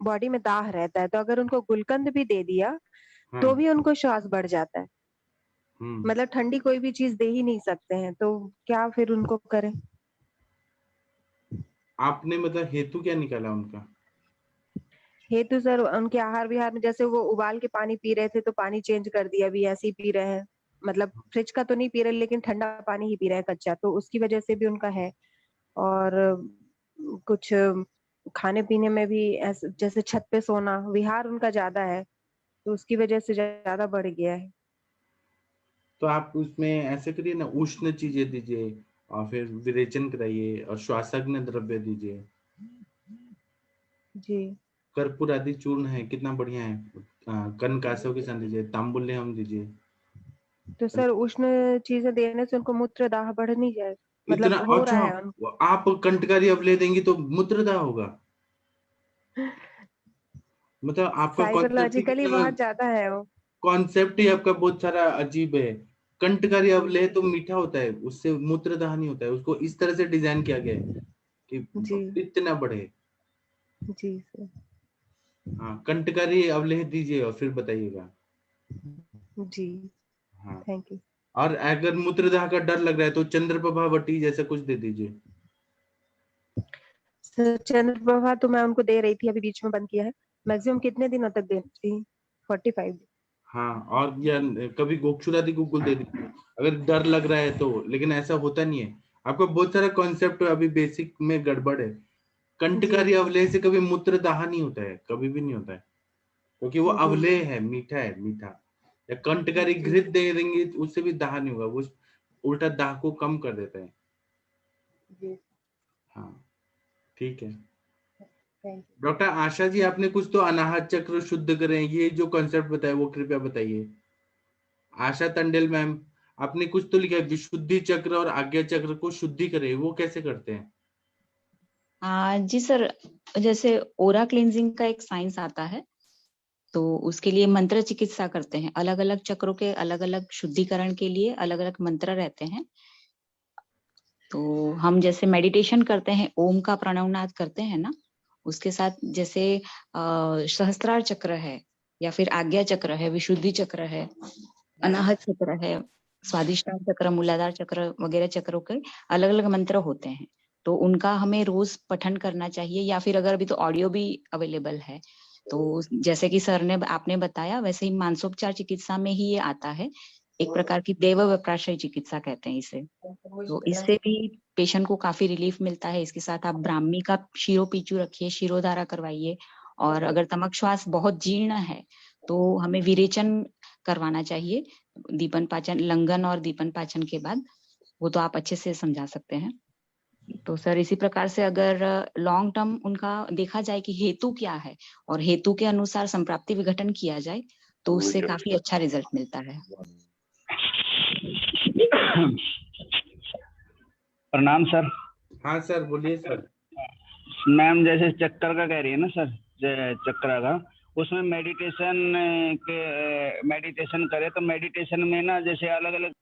बॉडी में दाह रहता है, तो अगर उनको गुलकंद भी दे दिया तो हाँ। भी उनको श्वास बढ़ जाता है, मतलब ठंडी कोई भी चीज दे ही नहीं सकते हैं, तो क्या फिर उनको करें? आपने मतलब हेतु क्या निकाला उनका? हेतु सर उनके आहार विहार में, जैसे वो उबाल के पानी पी रहे थे तो पानी चेंज कर दिया, अभी ऐसे ही पी रहे हैं, मतलब फ्रिज का तो नहीं पी रहे लेकिन ठंडा पानी ही पी रहे हैं कच्चा, तो उसकी वजह से भी उनका है। और कुछ खाने पीने में भी ऐसे, जैसे छत पे सोना, विहार उनका ज्यादा है, तो उसकी वजह से ज्यादा बढ़ गया है। तो आप उसमें ऐसे करिए ना, उष्ण चीजें दीजिए और फिर विरेचन कराइए और श्वासाग्न द्रव्य दीजिए। जी। कर्पूर आदि चूर्ण है, कितना बढ़िया है। कर्ण कासव के साथ दीजिए, तांबुल्यम दीजिए। तो सर उष्ण चीजें देने से उनको मूत्र दाह बढ़ नहीं जाए? मतलब इतना हो अच्छा, रहा है उनको। आप कंटकारी अवलेह देंगी तो मूत्रदाह होगा? मतलब आपका कॉन्सेप्ट ही साइकोलॉजिकली कितना, बहुत ज्यादा है वो। कॉन्सेप्ट ही आपका बहुत सारा अजीब है। कंटकारी अवलेह तो मीठा होता है, उससे मूत्रदाह नहीं होता है, उसको इस तरह से डिजाइन किया गया है कि जी इतना बढ़े। जी सर। हाँ, कंटकारी अवलेह दीजिए और फिर बताइएगा। जी हाँ, थैंक यू। और अगर मूत्रदाह का डर लग रहा है तो चंद्रप्रभा वटी जैसा कुछ दे दीजिए। सर चंद्रप्रभा तो मैं उनको दे रही थी, अभी बीच में बंद किया है। मैक्सिमम कितने दिनों तक देना चाहिए? 45 दिन। हाँ, और या कभी गोक्षुरादि गुगुल दे दीजिए अगर डर लग रहा है तो, लेकिन ऐसा होता नहीं है। आपका बहुत सारा कॉन्सेप्ट अभी बेसिक में गड़बड़ है। कंटकारी अवलेह से कभी मूत्रदाह नहीं होता है, कभी भी नहीं होता है, क्योंकि वो जी अवलेह है, मीठा है, मीठा। या कंटकारी जी घृत दे देंगे उससे भी दाह नहीं होगा, वो उल्टा दाह को कम कर देता है। जी हाँ, ठीक है। Thank you. Doctor Asha ji, आपने कुछ तो अनाहत चक्र शुद्ध करें, ये जो कॉन्सेप्ट बताया वो कृपया बताइए। आशा टंडेल मैम, आपने कुछ तो लिखा है, विशुद्धि चक्र और आज्ञा चक्र को शुद्धि करें, वो कैसे करते हैं? जी सर, जैसे ओरा क्लींजिंग का एक साइंस आता है, तो उसके लिए मंत्र चिकित्सा करते हैं। अलग अलग चक्रों के अलग अलग शुद्धिकरण के लिए अलग अलग मंत्र रहते हैं। तो हम जैसे मेडिटेशन करते हैं, ओम का प्रणवनाद करते हैं ना, उसके साथ जैसे सहस्त्रार चक्र है, या फिर आज्ञा चक्र है, विशुद्धि चक्र है, अनाहत चक्र है, स्वादिष्टान चक्र, मूलाधार चक्र वगैरह चक्रों के अलग अलग मंत्र होते हैं। तो उनका हमें रोज पठन करना चाहिए, या फिर अगर अभी तो ऑडियो भी अवेलेबल है, तो जैसे कि सर ने आपने बताया वैसे ही मानसोपचार चिकित्सा में ही ये आता है। एक प्रकार की देव वप्राशय चिकित्सा कहते हैं इसे। तो इससे भी पेशेंट को काफी रिलीफ मिलता है। इसके साथ आप ब्राह्मी का शिरो पीचू रखिए, शिरोधारा करवाइए। और अगर तमक श्वास बहुत जीर्ण है तो हमें विरेचन करवाना चाहिए, दीपन पाचन, लंघन और दीपन पाचन के बाद। वो तो आप अच्छे से समझा सकते हैं। तो सर इसी प्रकार से अगर लॉन्ग टर्म उनका देखा जाए कि हेतु क्या है और हेतु के अनुसार संप्राप्ति विघटन किया जाए तो उससे काफी अच्छा रिजल्ट मिलता है। प्रणाम सर। हाँ सर, बोलिए सर। मैम जैसे चक्कर का कह रही है ना सर, चक्कर का, उसमें मेडिटेशन करे तो मेडिटेशन में ना जैसे अलग अलग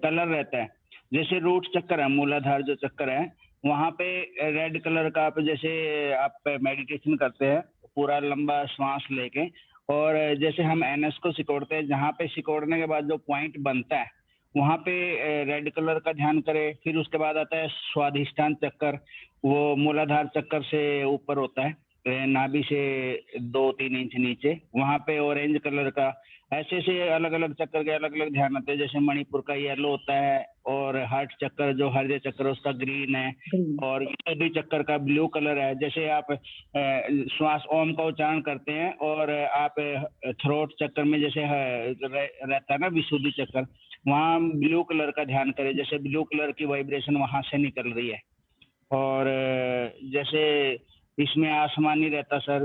कलर रहता है। जैसे रूट चक्कर है, मूलाधार जो चक्कर है, वहां पे रेड कलर का आप जैसे आप मेडिटेशन करते हैं पूरा लंबा श्वास लेके, और जैसे हम एनएस को सिकोड़ते हैं, जहाँ पे सिकोड़ने के बाद जो पॉइंट बनता है वहां पे रेड कलर का ध्यान करें। फिर उसके बाद आता है स्वाधिष्ठान चक्कर, वो मूलाधार चक्कर से ऊपर होता है, नाभि से 2-3 इंच नीचे, वहां पे ऑरेंज कलर का। ऐसे से अलग अलग चक्कर के अलग अलग ध्यान आते हैं। जैसे मणिपुर का येलो होता है, और हार्ट चक्कर जो हृदय चक्कर उसका ग्रीन है, और विशुद्धि चक्कर का ब्लू कलर है। जैसे आप श्वास ओम का उच्चारण करते हैं और आप थ्रोट चक्कर में जैसे रहता है ना विशुद्धि चक्कर, वहाँ ब्लू कलर का ध्यान करें, जैसे ब्लू कलर की वाइब्रेशन वहां से निकल रही है। और जैसे इसमें आसमानी रहता सर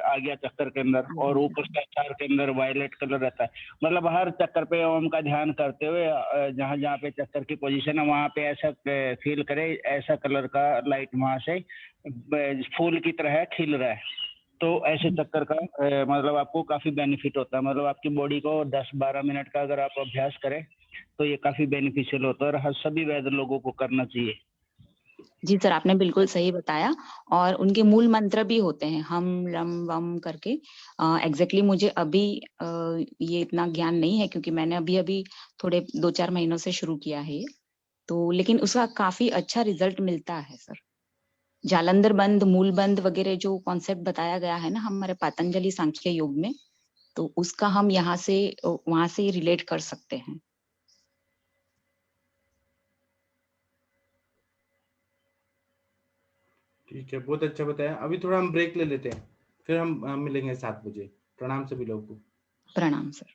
आज्ञा चक्कर के अंदर, और ऊपर चार के अंदर वायलेट कलर रहता है। मतलब हर चक्कर पे ओम का ध्यान करते हुए जहाँ जहाँ पे चक्कर की पोजीशन है वहां पे ऐसा फील करे, ऐसा कलर का लाइट वहां से फूल की तरह खिल रहा है। तो ऐसे चक्कर का मतलब आपको काफी बेनिफिट होता है। मतलब आपकी बॉडी को 10-12 मिनट का अगर आप अभ्यास करें तो ये काफी बेनिफिशियल होता है, और हर सभी वैद्य लोगों को करना चाहिए। जी सर, आपने बिल्कुल सही बताया। और उनके मूल मंत्र भी होते हैं, हम लम वम करके। एग्जैक्टली मुझे अभी ये इतना ज्ञान नहीं है, क्योंकि मैंने अभी थोड़े 2-4 महीनों से शुरू किया है ये। तो लेकिन उसका काफी अच्छा रिजल्ट मिलता है सर। जालंधर बंद, मूल बंद वगैरह जो कॉन्सेप्ट बताया गया है ना हमारे पतंजलि सांख्य योग में, तो उसका हम यहाँ से वहां से रिलेट कर सकते हैं। ठीक है, बहुत अच्छा बताया। अभी थोड़ा हम ब्रेक ले लेते हैं, फिर हम मिलेंगे 7 बजे। प्रणाम सभी लोगों को। प्रणाम सर।